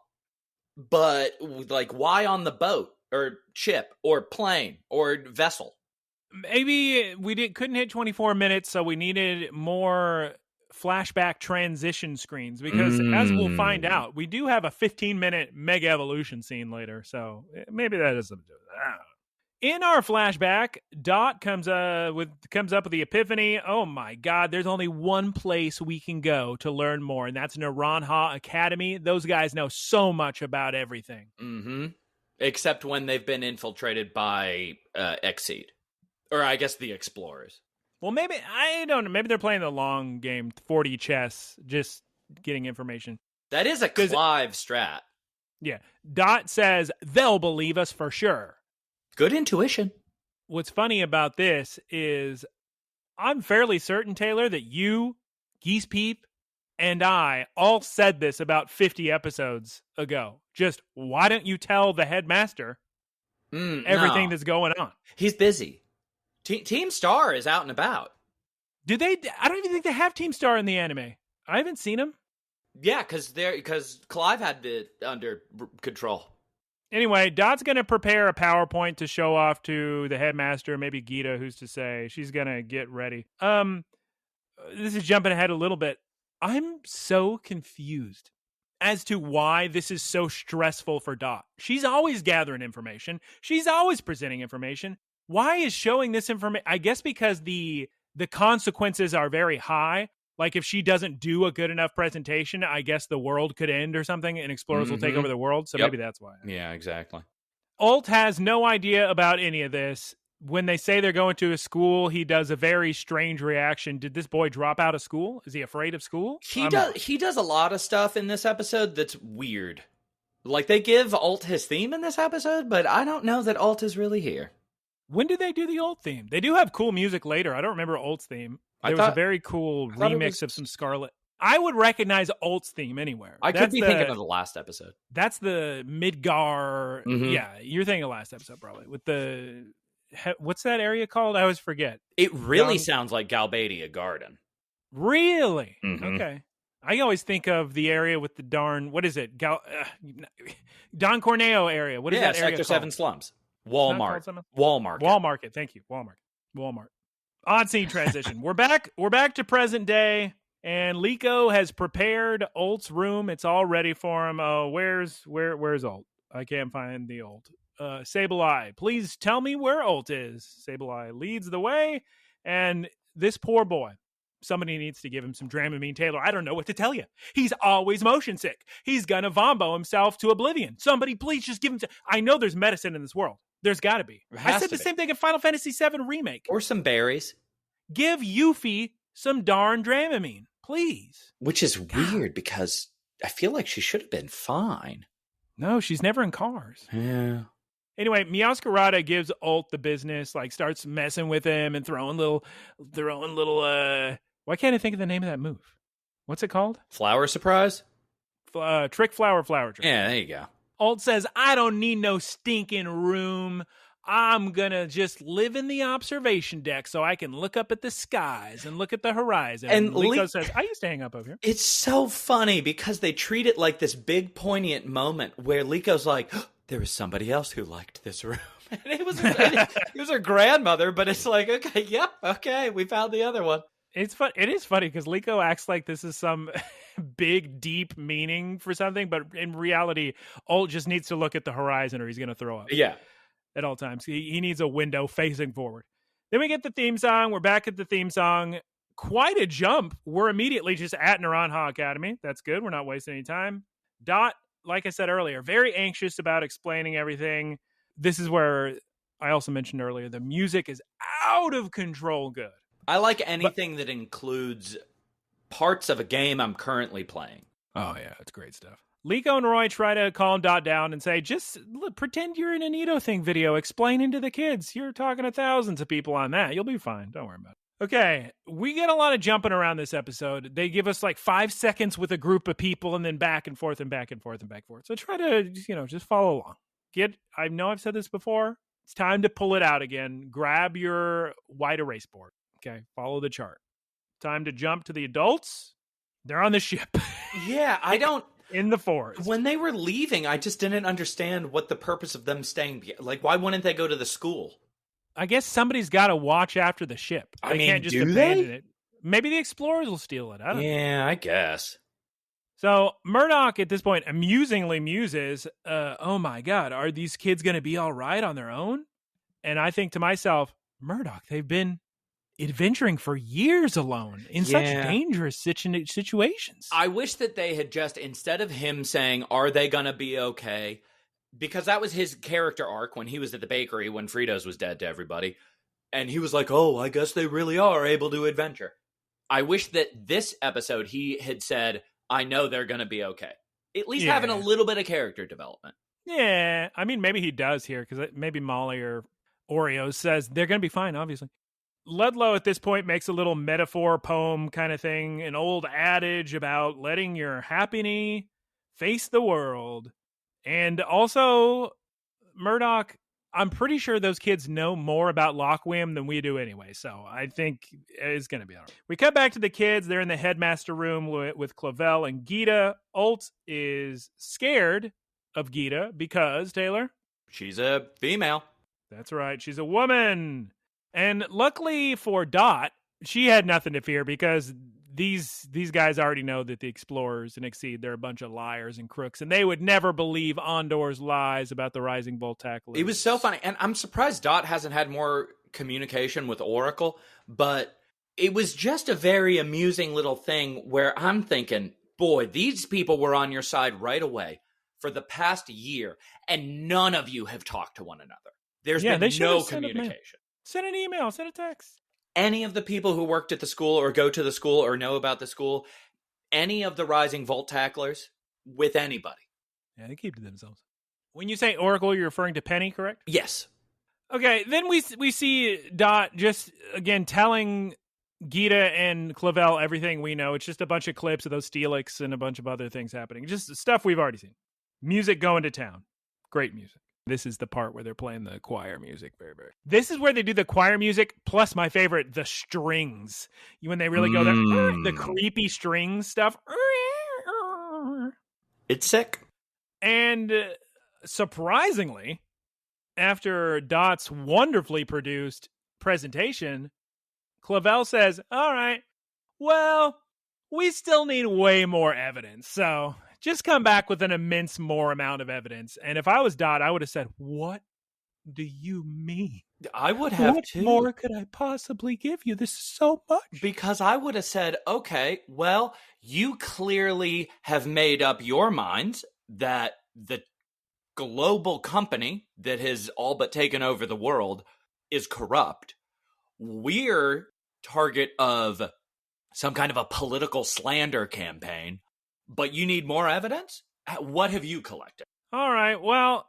Speaker 2: but like, why on the boat or ship or plane or vessel?
Speaker 1: Maybe we couldn't hit 24 minutes, so we needed more flashback transition screens because, as we'll find out, we do have a 15-minute Mega Evolution scene later, so maybe that has something to do with that. In our flashback, Dot comes up with the epiphany. Oh my God, there's only one place we can go to learn more, and that's Naranha Academy. Those guys know so much about everything.
Speaker 2: Mm-hmm. Except when they've been infiltrated by Exceed. Or I guess the Explorers.
Speaker 1: Well, maybe, I don't know, maybe they're playing the long game, 40 chess, just getting information.
Speaker 2: That is a Clive strat.
Speaker 1: Yeah. Dot says, they'll believe us for sure.
Speaker 2: Good intuition.
Speaker 1: What's funny about this is I'm fairly certain, Taylor, that you, Geese Peep, and I all said this about 50 episodes ago. Just, why don't you tell the headmaster everything that's going on?
Speaker 2: He's busy. Team Star is out and about.
Speaker 1: Do they? I don't even think they have Team Star in the anime. I haven't seen him.
Speaker 2: Yeah, because Clive had it under control.
Speaker 1: Anyway, Dot's going to prepare a PowerPoint to show off to the headmaster, maybe Gita, who's to say. She's going to get ready. This is jumping ahead a little bit. I'm so confused as to why this is so stressful for Dot. She's always gathering information. She's always presenting information. Why is showing this information? I guess because the consequences are very high. Like if she doesn't do a good enough presentation, I guess the world could end or something and explorers will take over the world. So maybe that's why.
Speaker 2: Yeah, exactly.
Speaker 1: Ult has no idea about any of this. When they say they're going to a school, he does a very strange reaction. Did this boy drop out of school? Is he afraid of school?
Speaker 2: He does a lot of stuff in this episode that's weird. Like they give Ult his theme in this episode, but I don't know that Ult is really here.
Speaker 1: When do they do the Ult theme? They do have cool music later. I don't remember Ult's theme. There was a very cool remix of some Scarlet. I would recognize Ult's theme anywhere.
Speaker 2: I could be thinking of the last episode.
Speaker 1: That's the Midgar. Yeah, you're thinking of last episode probably. With the, what's that area called? I always forget.
Speaker 2: It really sounds like Galbadia Garden.
Speaker 1: Really? Okay. I always think of the area with the darn, what is it? Don Corneo area. What is that area
Speaker 2: Sector 7 slums. Walmart.
Speaker 1: Walmart. Thank you. Walmart. Odd scene transition. We're back to present day, and Liko has prepared Ult's room. It's all ready for him. Where's Ult? I can't find the Ult. Sableye, please tell me where Ult is. Sableye leads the way, and this poor boy, somebody needs to give him some Dramamine. Taylor, I don't know what to tell you. He's always motion sick. He's gonna vombo himself to oblivion. Somebody please just give him I know there's medicine in this world. There's got to be. I said the same thing in Final Fantasy VII Remake.
Speaker 2: Or some berries.
Speaker 1: Give Yuffie some darn Dramamine, please.
Speaker 2: Which is weird because I feel like she should have been fine.
Speaker 1: No, she's never in cars.
Speaker 2: Yeah.
Speaker 1: Anyway, Meowscarada gives Ult the business, like starts messing with him and throwing little why can't I think of the name of that move? What's it called?
Speaker 2: Flower surprise?
Speaker 1: Trick flower trick.
Speaker 2: Yeah, there you go.
Speaker 1: Ult says, I don't need no stinking room. I'm gonna just live in the observation deck so I can look up at the skies and look at the horizon. And Liko says, I used to hang up over here.
Speaker 2: It's so funny because they treat it like this big poignant moment where Liko's like, oh, there was somebody else who liked this room. And it was her grandmother, but it's like, okay, we found the other one.
Speaker 1: It's fun. It is funny because Liko acts like this is some big, deep meaning for something, but in reality, Ult just needs to look at the horizon or he's going to throw up.
Speaker 2: Yeah.
Speaker 1: At all times. He needs a window facing forward. Then we get the theme song. We're back at the theme song. Quite a jump. We're immediately just at Naranha Academy. That's good. We're not wasting any time. Dot, like I said earlier, very anxious about explaining everything. This is where I also mentioned earlier, the music is out of control good.
Speaker 2: I like anything that includes parts of a game I'm currently playing.
Speaker 1: Oh, yeah. It's great stuff. Liko and Roy try to calm Dot down and say, just pretend you're in an Edo Thing video explaining to the kids. You're talking to thousands of people on that. You'll be fine. Don't worry about it. Okay. We get a lot of jumping around this episode. They give us like 5 seconds with a group of people and then back and forth and back and forth and back and forth. So try to, just follow along. I know I've said this before. It's time to pull it out again. Grab your white erase board. Okay, follow the chart. Time to jump to the adults. They're on the ship.
Speaker 2: Yeah, I don't...
Speaker 1: In the forest.
Speaker 2: When they were leaving, I just didn't understand what the purpose of them staying... Like, why wouldn't they go to the school?
Speaker 1: I guess somebody's got to watch after the ship. They can't just abandon it. Maybe the explorers will steal it. I don't know.
Speaker 2: Yeah, I guess.
Speaker 1: So, Murdoch at this point amusingly muses, oh my God, are these kids going to be all right on their own? And I think to myself, Murdoch, they've been adventuring for years alone in such dangerous situations.
Speaker 2: I wish that they had just, instead of him saying, are they gonna be okay? Because that was his character arc when he was at the bakery when Fritos was dead to everybody. And he was like, oh, I guess they really are able to adventure. I wish that this episode he had said, I know they're gonna be okay. At least having a little bit of character development.
Speaker 1: Yeah, I mean, maybe he does here, because maybe Molly or Oreo says they're gonna be fine, obviously. Ludlow at this point makes a little metaphor poem kind of thing, an old adage about letting your happiness face the world. And also, Murdoch, I'm pretty sure those kids know more about Laqua than we do anyway, so I think it's going to be all right. We cut back to the kids. They're in the headmaster room with Clavel and Gita. Ult is scared of Gita because, Taylor?
Speaker 2: She's a female.
Speaker 1: That's right. She's a woman. And luckily for Dot, she had nothing to fear because these guys already know that the Explorers and Exceed, they're a bunch of liars and crooks, and they would never believe Ondor's lies about the Rising Voltaclers.
Speaker 2: It was so funny, and I'm surprised Dot hasn't had more communication with Oracle, but it was just a very amusing little thing where I'm thinking, boy, these people were on your side right away for the past year, and none of you have talked to one another. There's been no communication.
Speaker 1: Send an email, send a text.
Speaker 2: Any of the people who worked at the school or go to the school or know about the school, any of the Rising Voltaclers, with anybody.
Speaker 1: Yeah, they keep to themselves. When you say Oracle, you're referring to Penny, correct?
Speaker 2: Yes.
Speaker 1: Okay, then we see Dot just, again, telling Gita and Clavel everything we know. It's just a bunch of clips of those Steelix and a bunch of other things happening. Just stuff we've already seen. Music going to town. Great music. This is the part where they're playing the choir music. This is where they do the choir music, plus my favorite, the strings. When they really go there, the creepy strings stuff.
Speaker 2: It's sick.
Speaker 1: And surprisingly, after Dot's wonderfully produced presentation, Clavel says, all right, well, we still need way more evidence. So just come back with an immense more amount of evidence. And if I was Dot, I would have said, what do you mean?
Speaker 2: I would have
Speaker 1: what
Speaker 2: too.
Speaker 1: More could I possibly give you? This is so much.
Speaker 2: Because I would have said, okay, well, you clearly have made up your minds that the global company that has all but taken over the world is corrupt. We're target of some kind of a political slander campaign. But you need more evidence? What have you collected?
Speaker 1: All right, well,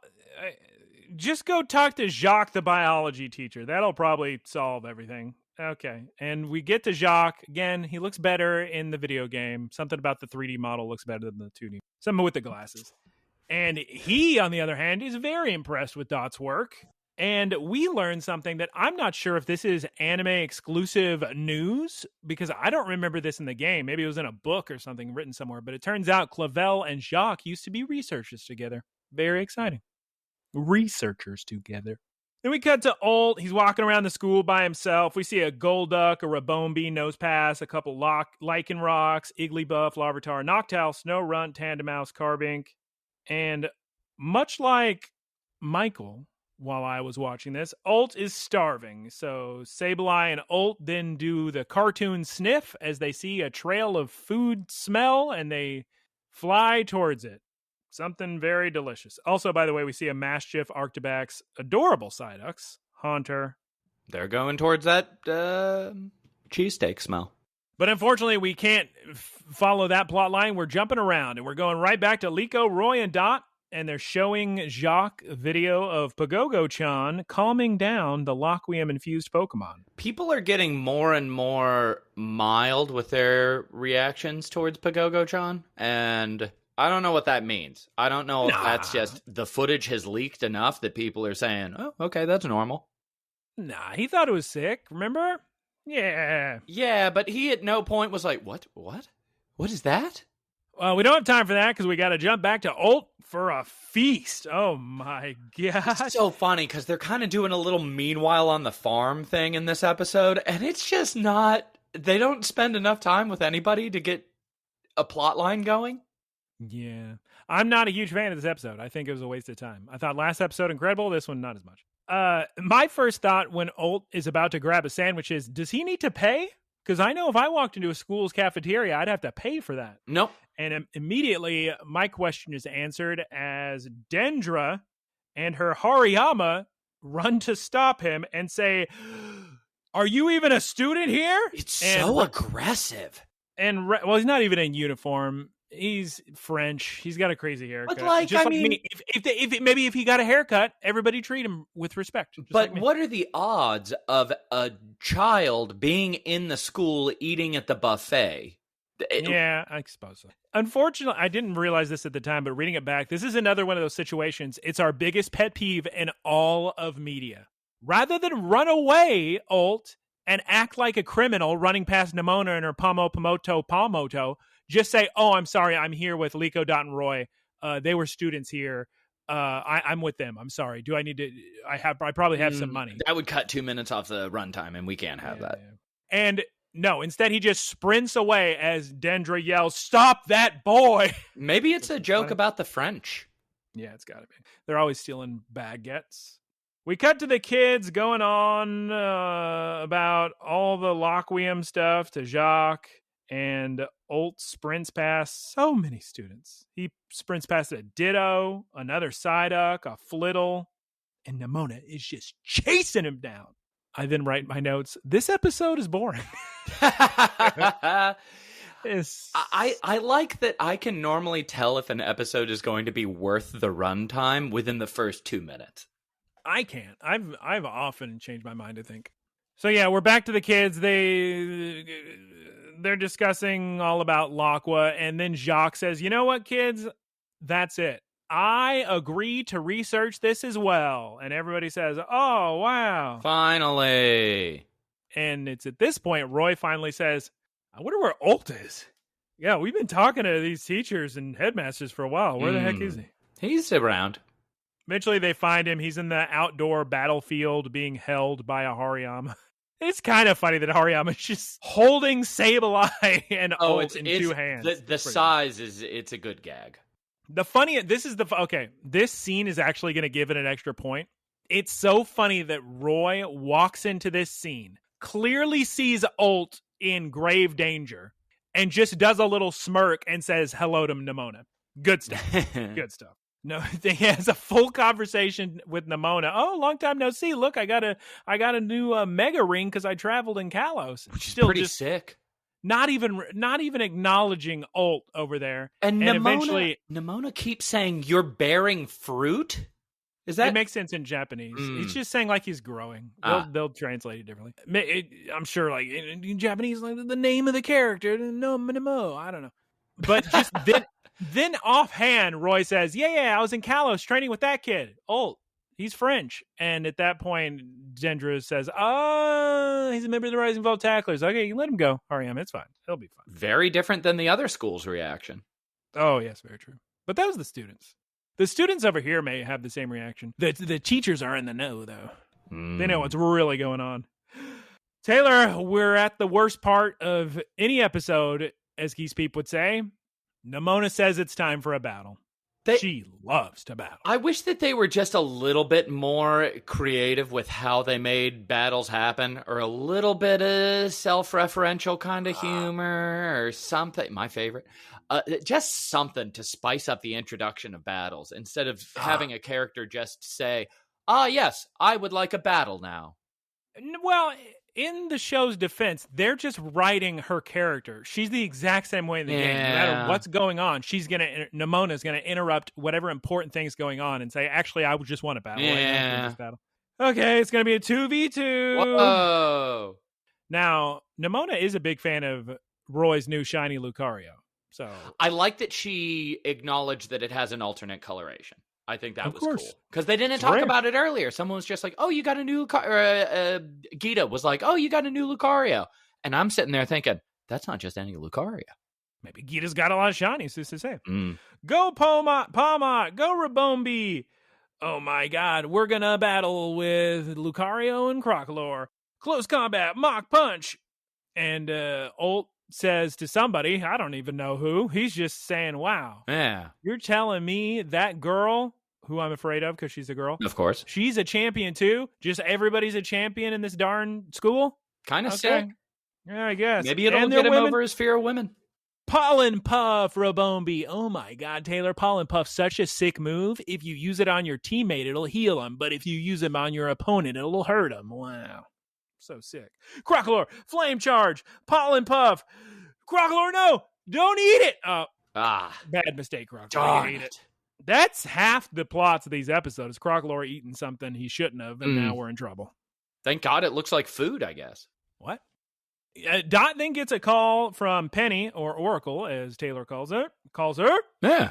Speaker 1: just go talk to Jacques, the biology teacher. That'll probably solve everything. Okay, and we get to Jacques. Again, he looks better in the video game. Something about the 3D model looks better than the 2D. Something with the glasses. And he, on the other hand, is very impressed with Dot's work. And we learned something that I'm not sure if this is anime exclusive news, because I don't remember this in the game. Maybe it was in a book or something written somewhere. But it turns out Clavel and Jacques used to be researchers together. Very exciting. Researchers together. Then we cut to Ult. He's walking around the school by himself. We see a Golduck, a Rabombi, Nosepass, a couple Lycanrocs, Igglybuff, Larvitar, Noctowl, Snorunt, Tandemaus, Carbink. And much like Michael, while I was watching this, Ult is starving. So Sableye and Ult then do the cartoon sniff as they see a trail of food smell and they fly towards it. Something very delicious. Also, by the way, we see a Mastiff, Arctibax, adorable Psyducks, Haunter.
Speaker 2: They're going towards that cheesesteak smell.
Speaker 1: But unfortunately, we can't follow that plot line. We're jumping around, and we're going right back to Liko, Roy, and Dot, and they're showing Jacques a video of Pagogo-chan calming down the Loquium-infused Pokemon.
Speaker 2: People are getting more and more mild with their reactions towards Pagogo-chan, and I don't know what that means. I don't know if that's just the footage has leaked enough that people are saying, oh, okay, that's normal.
Speaker 1: Nah, he thought it was sick, remember? Yeah.
Speaker 2: Yeah, but he at no point was like, what? What is that?
Speaker 1: Well, we don't have time for that because we got to jump back to Ult for a feast. Oh, my God.
Speaker 2: It's so funny because they're kind of doing a little meanwhile on the farm thing in this episode, and it's just not... They don't spend enough time with anybody to get a plot line going.
Speaker 1: Yeah. I'm not a huge fan of this episode. I think it was a waste of time. I thought last episode incredible, this one not as much. My first thought when Ult is about to grab a sandwich is, does he need to pay? Because I know if I walked into a school's cafeteria, I'd have to pay for that.
Speaker 2: Nope.
Speaker 1: And immediately, my question is answered as Dendra and her Hariyama run to stop him and say, are you even a student here?
Speaker 2: It's so aggressive.
Speaker 1: And, well, he's not even in uniform. He's French. He's got a crazy haircut.
Speaker 2: But like,
Speaker 1: just
Speaker 2: I mean,
Speaker 1: me. Maybe if he got a haircut, everybody treat him with respect.
Speaker 2: But like what are the odds of a child being in the school eating at the buffet
Speaker 1: Yeah, I suppose so. Unfortunately, I didn't realize this at the time, but reading it back, this is another one of those situations. It's our biggest pet peeve in all of media. Rather than run away, Ult, and act like a criminal running past Nimona and her Palmoto, just say, "Oh, I'm sorry, I'm here with Liko, Dot, and Roy. They were students here. I'm with them. I'm sorry. Do I need to? I probably have some money."
Speaker 2: That would cut 2 minutes off the runtime, and we can't have that.
Speaker 1: Yeah. And no, instead he just sprints away as Dendra yells, "Stop that boy!"
Speaker 2: Maybe it's a joke about the French.
Speaker 1: Yeah, it's got to be. They're always stealing baguettes. We cut to the kids going on about all the Laquium stuff to Jacques, and Ult sprints past so many students. He sprints past a Ditto, another Psyduck, a Flittle, and Nimona is just chasing him down. I then write my notes. This episode is boring.
Speaker 2: I like that I can normally tell if an episode is going to be worth the runtime within the first 2 minutes.
Speaker 1: I can't. I've often changed my mind, I think. So yeah, we're back to the kids. They're discussing all about Laqua, and then Jacques says, "You know what, kids? That's it. I agree to research this as well." And everybody says, "Oh, wow.
Speaker 2: Finally."
Speaker 1: And it's at this point, Roy finally says, "I wonder where Ult is. Yeah, we've been talking to these teachers and headmasters for a while. Where the heck is he?"
Speaker 2: He's around.
Speaker 1: Eventually they find him. He's in the outdoor battlefield being held by a Hariyama. It's kind of funny that Hariyama's just holding Sableye and Ult in two hands.
Speaker 2: The size it's a good gag.
Speaker 1: This scene is actually going to give it an extra point. It's so funny that Roy walks into this scene, clearly sees Ult in grave danger, and just does a little smirk and says hello to Nimona. Good stuff. Good stuff. No, he has a full conversation with Nimona. "Oh, long time no see. Look, I got a new Mega Ring because I traveled in Kalos."
Speaker 2: Which is still pretty sick.
Speaker 1: Not even acknowledging Ult over there.
Speaker 2: And eventually Nimona keeps saying, "You're bearing fruit." Is that?
Speaker 1: It makes sense in Japanese. He's just saying like he's growing. They'll translate it differently. I'm sure, like in Japanese, like the name of the character, no, I don't know. But just then offhand, Roy says, yeah, I was in Kalos training with that kid, Ult. He's French." And at that point, Dendra says, he's a member of the Rising Volt Tacklers. Okay, you let him go, Hariyama. It's fine. He'll be fine.
Speaker 2: Very different than the other school's reaction.
Speaker 1: Oh, yes, very true. But that was the students. The students over here may have the same reaction. The teachers are in the know, though. They know what's really going on. Taylor, we're at the worst part of any episode, as Geese Peep would say. Nimona says it's time for a battle. She loves to battle.
Speaker 2: I wish that they were just a little bit more creative with how they made battles happen, or a little bit of self-referential kind of humor or something. My favorite. Just something to spice up the introduction of battles instead of having a character just say, yes, I would like a battle now.
Speaker 1: Well, in the show's defense, they're just writing her character. She's the exact same way in the game. No matter what's going on, Nimona's gonna interrupt whatever important thing's going on and say, "Actually, I would just want a battle.
Speaker 2: Yeah.
Speaker 1: This battle." Okay, it's gonna be a 2v2.
Speaker 2: Whoa.
Speaker 1: Now, Nimona is a big fan of Roy's new shiny Lucario. So
Speaker 2: I like that she acknowledged that it has an alternate coloration. I think that was cool. Because they didn't talk about it earlier. Someone was just like, "Oh, you got a new Lucario." Gita was like, "Oh, you got a new Lucario." And I'm sitting there thinking, that's not just any Lucario.
Speaker 1: Maybe Gita's got a lot of shinies, who's to say? Go Palmot, go Rabombi. Oh my god, we're going to battle with Lucario and Crocalor. Close combat, Mach Punch. And Ult says to somebody, I don't even know who, he's just saying, "Wow.
Speaker 2: Yeah.
Speaker 1: You're telling me that girl," who I'm afraid of because she's a girl.
Speaker 2: Of course.
Speaker 1: "She's a champion too? Just everybody's a champion in this darn school?"
Speaker 2: Kind of sick.
Speaker 1: Yeah, I guess.
Speaker 2: Maybe it'll get him over his fear of women.
Speaker 1: Pollen Puff, Rabombi. Oh my god, Taylor. Pollen Puff's such a sick move. If you use it on your teammate, it'll heal him. But if you use him on your opponent, it'll hurt him. Wow. So sick. Crocalor, Flame Charge, Pollen Puff. Crocalor, no! Don't eat it! Oh. Bad mistake, Crocalor. I hate it. That's half the plots of these episodes. Crocalor eating something he shouldn't have, and now we're in trouble.
Speaker 2: Thank God it looks like food, I guess.
Speaker 1: What? Dot then gets a call from Penny, or Oracle, as Taylor calls her.
Speaker 3: Yeah.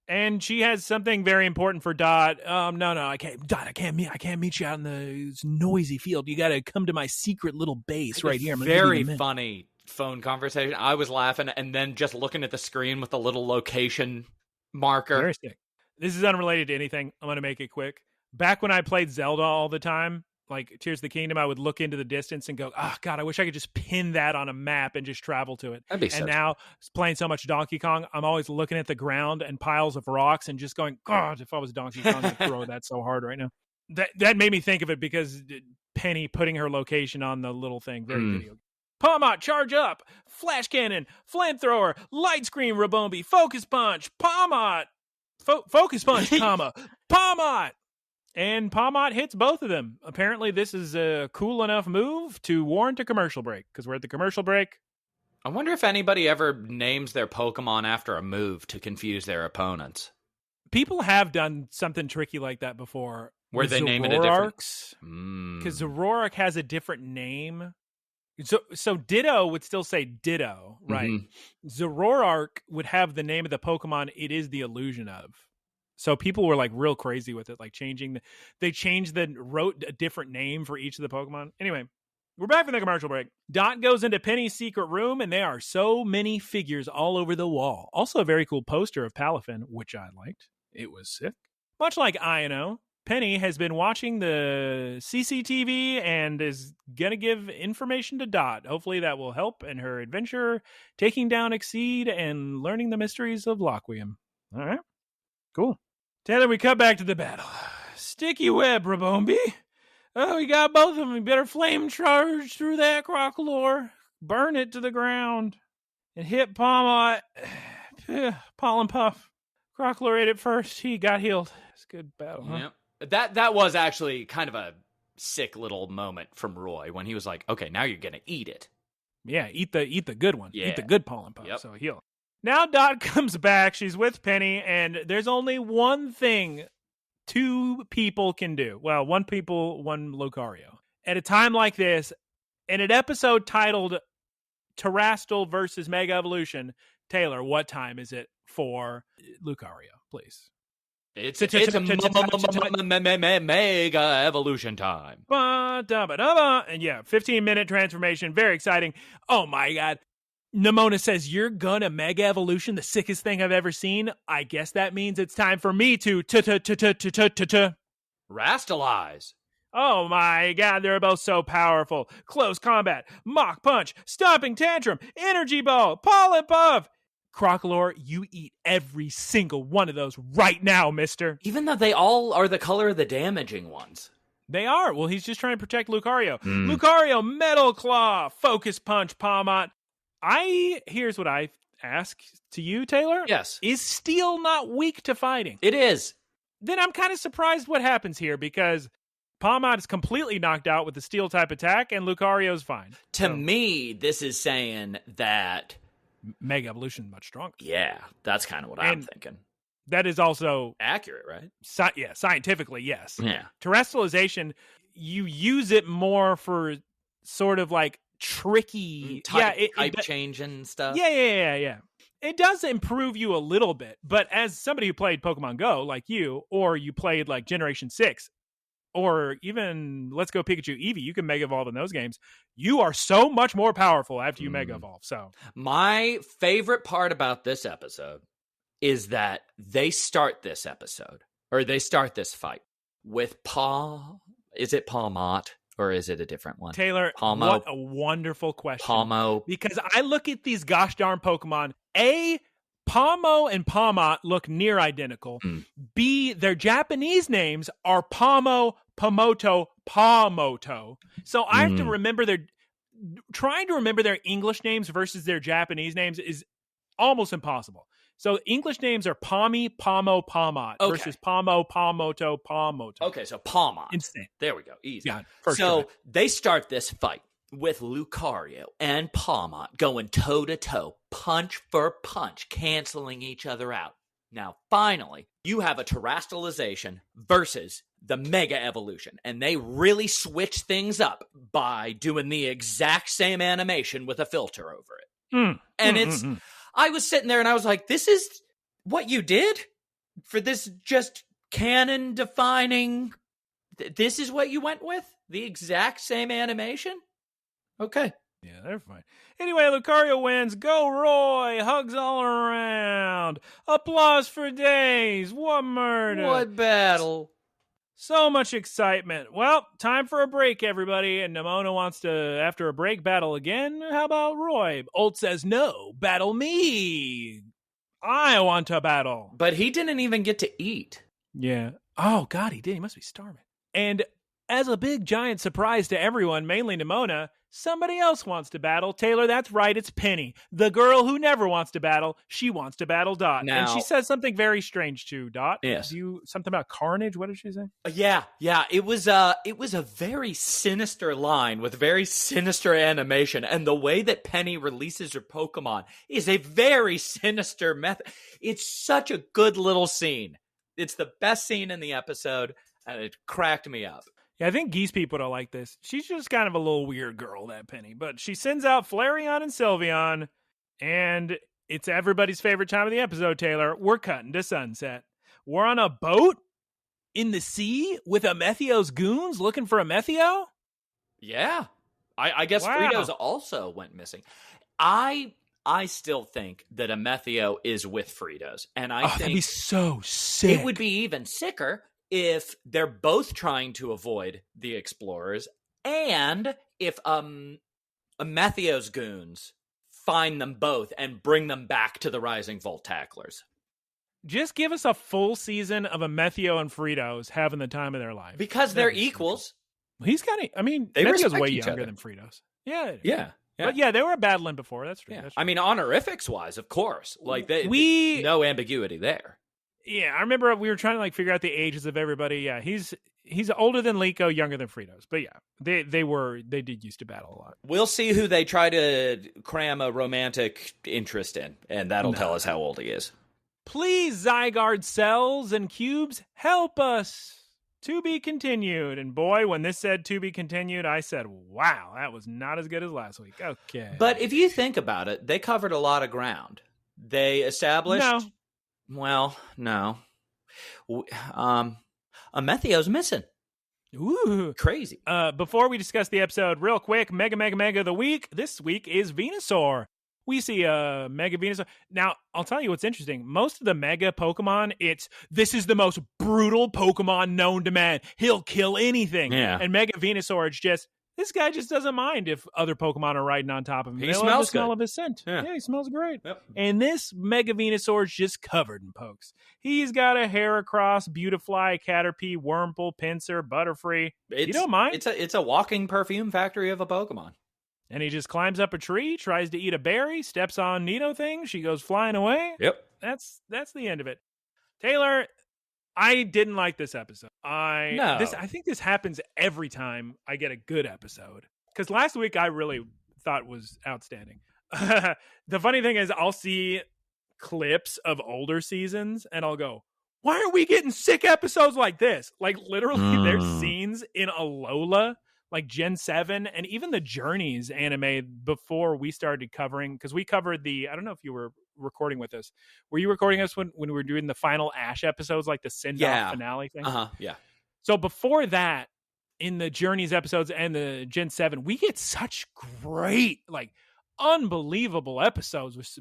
Speaker 1: And she has something very important for Dot. No, I can't. Dot, I can't meet you out in the noisy field. You got to come to my secret little base right here.
Speaker 2: Very funny phone conversation. I was laughing and then just looking at the screen with the little location marker.
Speaker 1: Very sick. This is unrelated to anything. I'm going to make it quick. Back when I played Zelda all the time, like Tears of the Kingdom, I would look into the distance and go, oh, God, I wish I could just pin that on a map and just travel to it.
Speaker 3: That'd be
Speaker 1: and now, playing so much Donkey Kong, I'm always looking at the ground and piles of rocks and just going, God, if I was Donkey Kong, I'd throw that so hard right now. That made me think of it because Penny putting her location on the little thing. Very video. Palmot, charge up. Flash cannon, flamethrower, light screen, Rabombi, focus punch, Palmot. Focus punch, comma, Palmot. And Palmot hits both of them. Apparently, this is a cool enough move to warrant a commercial break, because we're at the commercial break.
Speaker 2: I wonder if anybody ever names their Pokemon after a move to confuse their opponents.
Speaker 1: People have done something tricky like that before.
Speaker 2: Where they name it a different...
Speaker 1: Because Zoroark has a different name. So Ditto would still say Ditto, right? Mm-hmm. Zoroark would have the name of the Pokemon it is the illusion of. So people were like real crazy with it, like wrote a different name for each of the Pokemon. Anyway, we're back from the commercial break. Dot goes into Penny's secret room, and there are so many figures all over the wall. Also a very cool poster of Palafin, which I liked. It was sick. Much like Ino, Penny has been watching the CCTV and is going to give information to Dot. Hopefully that will help in her adventure, taking down Exceed and learning the mysteries of Lockwium. All right, cool. Taylor, we cut back to the battle. Sticky web, Rabombi. Oh, we got both of them. We better flame charge through that Crocalor. Burn it to the ground. And hit Palmot. Pollen Puff. Crocalor ate it first. He got healed. It's a good battle, huh?
Speaker 2: Yep. That was actually kind of a sick little moment from Roy when he was like, okay, now you're going to eat it.
Speaker 1: Yeah, eat the good one. Yeah. Eat the good Pollen Puff.
Speaker 2: Yep.
Speaker 1: So heal. Now Dot comes back. She's with Penny, and there's only one thing two people can do. Well, one Lucario. At a time like this, in an episode titled Terastal versus Mega Evolution, Taylor, what time is it for Lucario, please?
Speaker 2: It's Mega Evolution time.
Speaker 1: And yeah, 15-minute transformation. Very exciting. Oh my God. Nimona says, you're gonna Mega Evolution, the sickest thing I've ever seen. I guess that means it's time for me to
Speaker 2: Terastallize.
Speaker 1: Oh my God, they're both so powerful. Close combat, Mach Punch, Stomping Tantrum, Energy Ball, Pollen Puff. Crocalor, you eat every single one of those right now, mister.
Speaker 2: Even though they all are the color of the damaging ones.
Speaker 1: They are. Well, he's just trying to protect Lucario. Lucario, Metal Claw, Focus Punch, Palmot. Here's what I ask to you, Taylor.
Speaker 2: Yes.
Speaker 1: Is Steel not weak to fighting?
Speaker 2: It is.
Speaker 1: Then I'm kind of surprised what happens here, because Palmot is completely knocked out with the Steel type attack, and Lucario's fine.
Speaker 2: To me, this is saying that
Speaker 1: Mega Evolution much stronger.
Speaker 2: Yeah, that's kind of what I'm thinking.
Speaker 1: That is also
Speaker 2: accurate, right?
Speaker 1: Scientifically, yes.
Speaker 2: Yeah.
Speaker 1: Terastallization, you use it more for sort of like tricky
Speaker 2: type change and stuff.
Speaker 1: Yeah. It does improve you a little bit, but as somebody who played Pokemon Go like you, or you played like Generation 6, or even Let's Go Pikachu Eevee, you can Mega Evolve in those games. You are so much more powerful after you Mega Evolve. So
Speaker 2: my favorite part about this episode is that they start this fight with is it Palmot? Or is it a different one?
Speaker 1: Taylor,
Speaker 2: Palmo.
Speaker 1: What a wonderful question.
Speaker 2: Palmo.
Speaker 1: Because I look at these gosh darn Pokemon. A, Palmo and Palmot look near identical. B, their Japanese names are Palmo, Pamoto, Pamoto. So I have to remember trying to remember their English names versus their Japanese names is almost impossible. So English names are Palmy, Palmo, Palmot versus Palmo, Palmoto, Palmoto.
Speaker 2: Okay, so Palmot.
Speaker 1: Insane.
Speaker 2: There we go. Easy.
Speaker 1: Yeah,
Speaker 2: so they start this fight with Lucario and Palmot going toe-to-toe, punch for punch, canceling each other out. Now, finally, you have a Terastallization versus the Mega Evolution, and they really switch things up by doing the exact same animation with a filter over it. I was sitting there and I was like, this is what you did for this just canon-defining... This is what you went with? The exact same animation? Okay.
Speaker 1: Yeah, they're fine. Anyway, Lucario wins. Go Roy! Hugs all around. Applause for days. What murder.
Speaker 2: What battle.
Speaker 1: So much excitement. Well, time for a break, everybody. And Nimona wants to, after a break, battle again. How about Roy? Olt says, no, battle me. I want to battle.
Speaker 2: But he didn't even get to eat.
Speaker 1: Yeah. Oh, God, he did. He must be starving. And as a big, giant surprise to everyone, mainly Nimona, somebody else wants to battle. Taylor, that's right, it's Penny. The girl who never wants to battle. She wants to battle Dot.
Speaker 2: Now,
Speaker 1: and she says something very strange too, Dot.
Speaker 2: Yes.
Speaker 1: Something about carnage? What did she say?
Speaker 2: Yeah. It was a very sinister line with very sinister animation. And the way that Penny releases her Pokemon is a very sinister method. It's such a good little scene. It's the best scene in the episode, and it cracked me up.
Speaker 1: Yeah, I think Geese people don't like this. She's just kind of a little weird girl, that Penny. But she sends out Flareon and Sylveon, and it's everybody's favorite time of the episode, Taylor. We're cutting to sunset. We're on a boat in the sea with Ametheo's goons looking for Ametheo?
Speaker 2: Yeah. I guess
Speaker 1: wow.
Speaker 2: Fritos also went missing. I still think that Ametheo is with Fritos. And I think
Speaker 1: that'd be so sick.
Speaker 2: It would be even sicker if they're both trying to avoid the explorers, and if Ametheo's goons find them both and bring them back to the Rising Volt Tacklers.
Speaker 1: Just give us a full season of Ametheo and Fritos having the time of their life.
Speaker 2: Because they're equals.
Speaker 1: He's kind of, Ametheo's way younger than Fritos. Yeah. But yeah, they were battling before. That's true.
Speaker 2: Yeah.
Speaker 1: That's true.
Speaker 2: Honorifics wise, of course. Like no ambiguity there.
Speaker 1: Yeah, I remember we were trying to figure out the ages of everybody. Yeah, he's older than Liko, younger than Fritos. But yeah, they did used to battle a lot.
Speaker 2: We'll see who they try to cram a romantic interest in, and that'll tell us how old he is.
Speaker 1: Please, Zygarde cells and cubes, help us. To be continued. And boy, when this said to be continued, I said, wow, that was not as good as last week. Okay.
Speaker 2: But if you think about it, they covered a lot of ground. They established...
Speaker 1: No.
Speaker 2: Well, no. Ametheo's missing.
Speaker 1: Ooh.
Speaker 2: Crazy.
Speaker 1: Before we discuss the episode, real quick, Mega of the week. This week is Venusaur. We see a Mega Venusaur. Now, I'll tell you what's interesting. Most of the Mega Pokemon, this is the most brutal Pokemon known to man. He'll kill anything.
Speaker 2: Yeah.
Speaker 1: And Mega Venusaur, it's just, this guy just doesn't mind if other Pokemon are riding on top of him.
Speaker 2: He
Speaker 1: They
Speaker 2: smells
Speaker 1: love the smell
Speaker 2: good.
Speaker 1: of his scent. Yeah, he smells great.
Speaker 2: Yep.
Speaker 1: And this Mega Venusaur is just covered in pokes. He's got a Heracross, Beautifly, Caterpie, Wurmple, Pinsir, Butterfree. You don't mind?
Speaker 2: It's a walking perfume factory of a Pokemon.
Speaker 1: And he just climbs up a tree, tries to eat a berry, steps on Nido thing. She goes flying away.
Speaker 2: Yep.
Speaker 1: That's the end of it. Taylor, I didn't like this episode. I think this happens every time I get a good episode. Because last week I really thought was outstanding. The funny thing is I'll see clips of older seasons and I'll go, why are we getting sick episodes like this? Like literally there's scenes in Alola, like Gen 7, and even the Journeys anime before we started covering, because we covered I don't know if you were recording with us. Were you recording us when we were doing the final Ash episodes, like the send-off finale thing?
Speaker 2: Yeah.
Speaker 1: So before that, in the Journeys episodes and the Gen 7, we get such great, like, unbelievable episodes with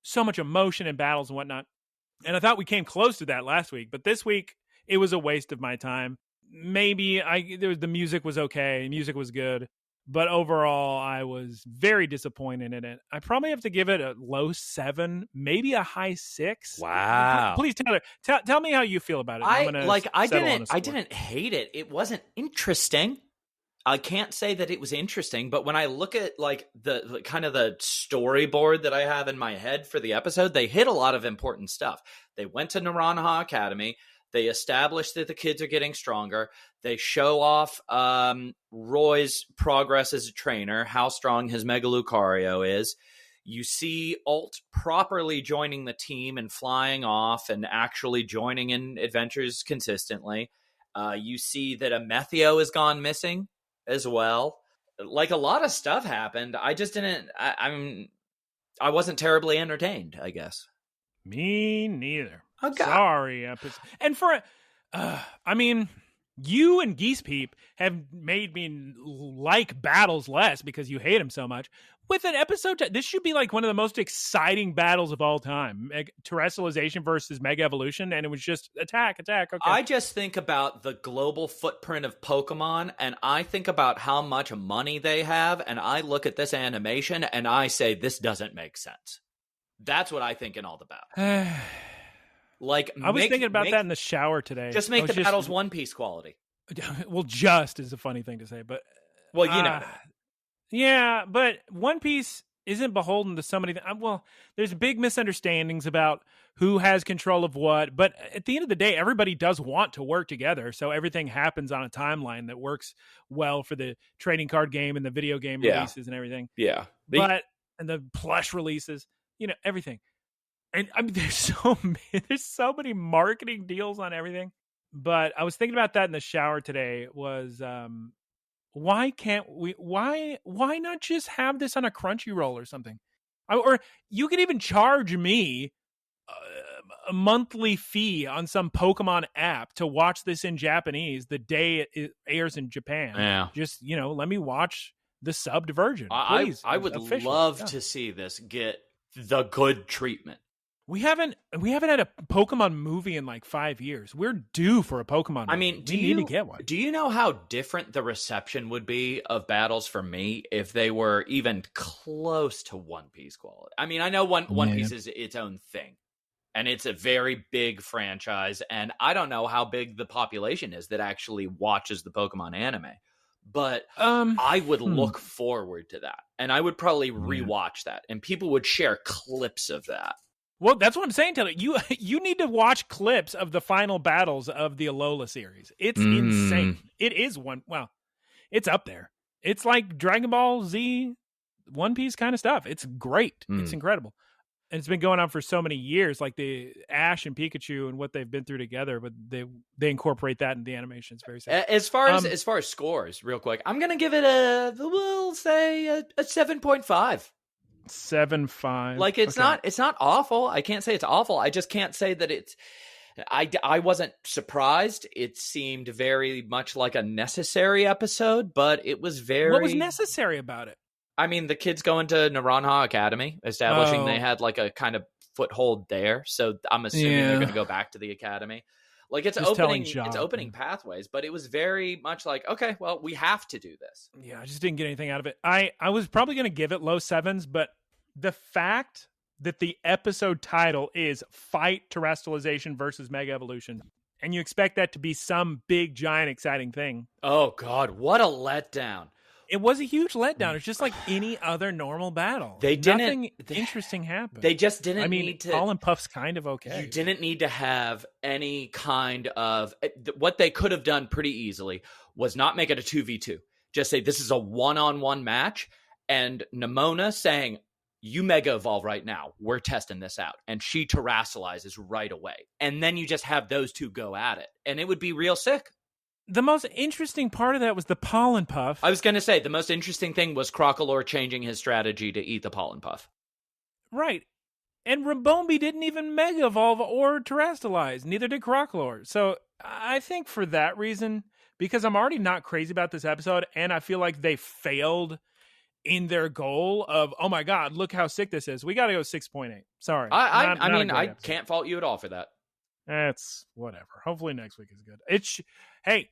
Speaker 1: so much emotion and battles and whatnot. And I thought we came close to that last week, but this week, it was a waste of my time. Maybe the music was okay, music was good, but overall, I was very disappointed in it. I probably have to give it a low 7, maybe a high 6.
Speaker 2: Wow!
Speaker 1: Please, Taylor, tell me how you feel about it.
Speaker 2: I didn't hate it. It wasn't interesting. I can't say that it was interesting, but when I look at like the kind of the storyboard that I have in my head for the episode, they hit a lot of important stuff. They went to Naranja Academy. They establish that the kids are getting stronger. They show off Roy's progress as a trainer, how strong his Mega Lucario is. You see Alt properly joining the team and flying off and actually joining in adventures consistently. You see that Amethio has gone missing as well. Like, a lot of stuff happened. I just didn't. I wasn't terribly entertained, I guess.
Speaker 1: Me neither.
Speaker 2: Okay.
Speaker 1: Sorry. And for, I mean, you and Geese Peep have made me like battles less because you hate them so much. With an episode, this should be like one of the most exciting battles of all time. Terastallization versus Mega Evolution, and it was just attack. Okay.
Speaker 2: I just think about the global footprint of Pokemon, and I think about how much money they have, and I look at this animation, and I say, this doesn't make sense. That's what I think in all the battles. Like,
Speaker 1: I was thinking about that in the shower today.
Speaker 2: Just make the battles One Piece quality.
Speaker 1: Well, just is a funny thing to say, but...
Speaker 2: Well, you know.
Speaker 1: Yeah, but One Piece isn't beholden to somebody. Well, there's big misunderstandings about who has control of what, but at the end of the day, everybody does want to work together, so everything happens on a timeline that works well for the trading card game and the video game releases and everything.
Speaker 2: Yeah.
Speaker 1: And the plush releases, everything. And I mean, there's so many marketing deals on everything. But I was thinking about that in the shower today. Why not just have this on a Crunchyroll or something? Or you could even charge me a monthly fee on some Pokemon app to watch this in Japanese the day it airs in Japan.
Speaker 2: Yeah.
Speaker 1: Just, let me watch the subbed version. Please.
Speaker 2: I would love to see this get the good treatment.
Speaker 1: We haven't had a Pokemon movie in like 5 years. We're due for a Pokemon movie.
Speaker 2: I mean,
Speaker 1: we need to get one.
Speaker 2: Do you know how different the reception would be of battles for me if they were even close to One Piece quality? I mean, I know One Piece is its own thing, and it's a very big franchise, and I don't know how big the population is that actually watches the Pokemon anime. But I would look forward to that, and I would probably rewatch that, and people would share clips of that.
Speaker 1: Well, that's what I'm saying, Taylor. You need to watch clips of the final battles of the Alola series. It's insane. It is it's up there. It's like Dragon Ball Z, One Piece kind of stuff. It's great. It's incredible. And it's been going on for so many years, like the Ash and Pikachu and what they've been through together, but they incorporate that in the animation. It's very sad.
Speaker 2: As far as scores, real quick, I'm going to give it we'll say a 7.5.
Speaker 1: 7.5.
Speaker 2: Like, it's not awful. I can't say it's awful. I just can't say that it's. I wasn't surprised. It seemed very much like a necessary episode, but it was very.
Speaker 1: What was necessary about it?
Speaker 2: I mean, the kids going to Naranha Academy, establishing they had like a kind of foothold there. So I'm assuming they're going to go back to the academy. Like, it's opening pathways, but it was very much like, okay, well, we have to do this.
Speaker 1: Yeah, I just didn't get anything out of it. I was probably going to give it low 7s, but the fact that the episode title is Fight Terastallization versus Mega Evolution, and you expect that to be some big, giant, exciting thing.
Speaker 2: Oh, God, what a letdown.
Speaker 1: It was a huge letdown. It's just like any other normal battle. Nothing interesting happened.
Speaker 2: They just didn't need to...
Speaker 1: Colin Puff's kind of okay.
Speaker 2: You didn't need to have any kind of... What they could have done pretty easily was not make it a 2v2. Just say, this is a one-on-one match, and Nimona saying, you Mega Evolve right now. We're testing this out. And she Terastallizes right away. And then you just have those two go at it. And it would be real sick.
Speaker 1: The most interesting part of that was the Pollen Puff.
Speaker 2: I was going to say, the most interesting thing was Crocolore changing his strategy to eat the Pollen Puff.
Speaker 1: Right. And Ribombee didn't even Mega Evolve or Terastallize. Neither did Crocolore. So I think for that reason, because I'm already not crazy about this episode, and I feel like they failed in their goal of, oh my God, look how sick this is. We got to go 6.8. Sorry.
Speaker 2: I can't fault you at all for that.
Speaker 1: That's whatever. Hopefully next week is good. Hey,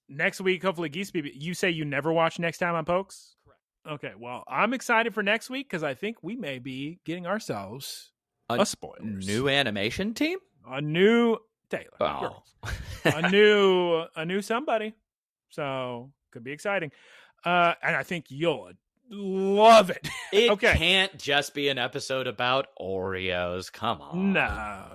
Speaker 1: next week, hopefully Geese Peep. You say you never watch Next Time on Pokes? Correct. Okay, well, I'm excited for next week because I think we may be getting ourselves a spoilers.
Speaker 2: New animation team?
Speaker 1: A new Taylor.
Speaker 2: Oh.
Speaker 1: a new somebody. So could be exciting. And I think you'll love it.
Speaker 2: It can't just be an episode about Oreos. Come on.
Speaker 1: No,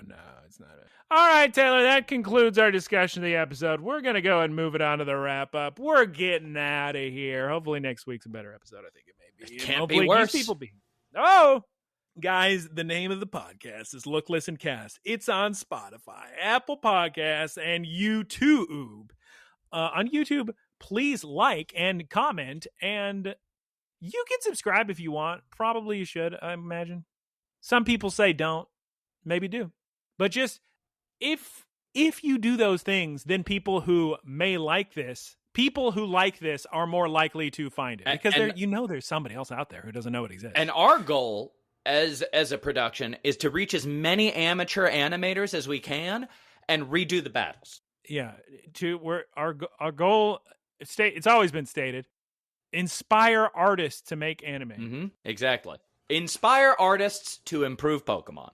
Speaker 1: it's not. All right, Taylor, that concludes our discussion of the episode. We're going to go and move it on to the wrap-up. We're getting out of here. Hopefully next week's a better episode. I think it may be.
Speaker 2: It can't be worse.
Speaker 1: Oh, Guys, the name of the podcast is Look, Listen, Cast. It's on Spotify, Apple Podcasts, and YouTube. On YouTube, please like and comment, and you can subscribe if you want. Probably you should, I imagine. Some people say don't. Maybe do. But just, if you do those things, then people who may like this, people who like this are more likely to find it. Because there's somebody else out there who doesn't know it exists.
Speaker 2: And our goal as a production is to reach as many amateur animators as we can and redo the battles.
Speaker 1: Yeah, our goal, it's always been stated, inspire artists to make anime.
Speaker 2: Mm-hmm, exactly. Inspire artists to improve Pokemon.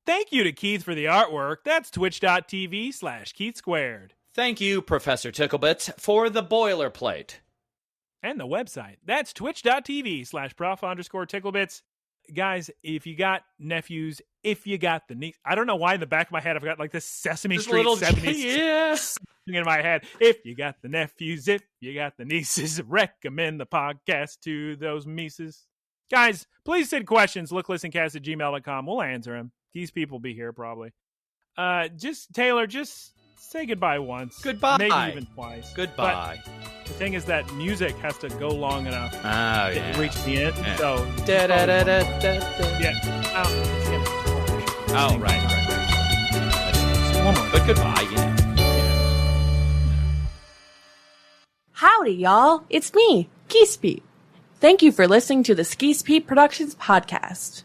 Speaker 1: Thank you to Keith for the artwork. That's twitch.tv/KeithSquared.
Speaker 2: Thank you, Professor Ticklebits, for the boilerplate.
Speaker 1: And the website. That's twitch.tv/prof_Ticklebits. Guys, if you got nephews, if you got the niece, I don't know why in the back of my head I've got like this Sesame Street 70s in my head. If you got the nephews, if you got the nieces, recommend the podcast to those nieces. Guys, please send questions. looklistencast@gmail.com. We'll answer them. These people be here probably. Taylor, say goodbye once.
Speaker 2: Goodbye.
Speaker 1: Maybe even twice.
Speaker 2: Goodbye.
Speaker 1: But the thing is that music has to go long enough
Speaker 2: to
Speaker 1: reach the end.
Speaker 2: Yeah.
Speaker 1: So,
Speaker 2: right. But goodbye, yeah.
Speaker 3: Howdy, y'all. It's me, Geese Peep. Thank you for listening to the Geese Peep Productions podcast.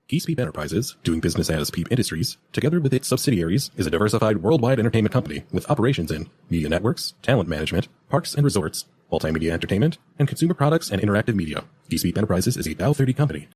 Speaker 4: Geese Peep Enterprises, doing business as Peep Industries, together with its subsidiaries, is a diversified worldwide entertainment company with operations in media networks, talent management, parks and resorts, multimedia entertainment, and consumer products and interactive media. Geese Peep Enterprises is a Dow 30 company.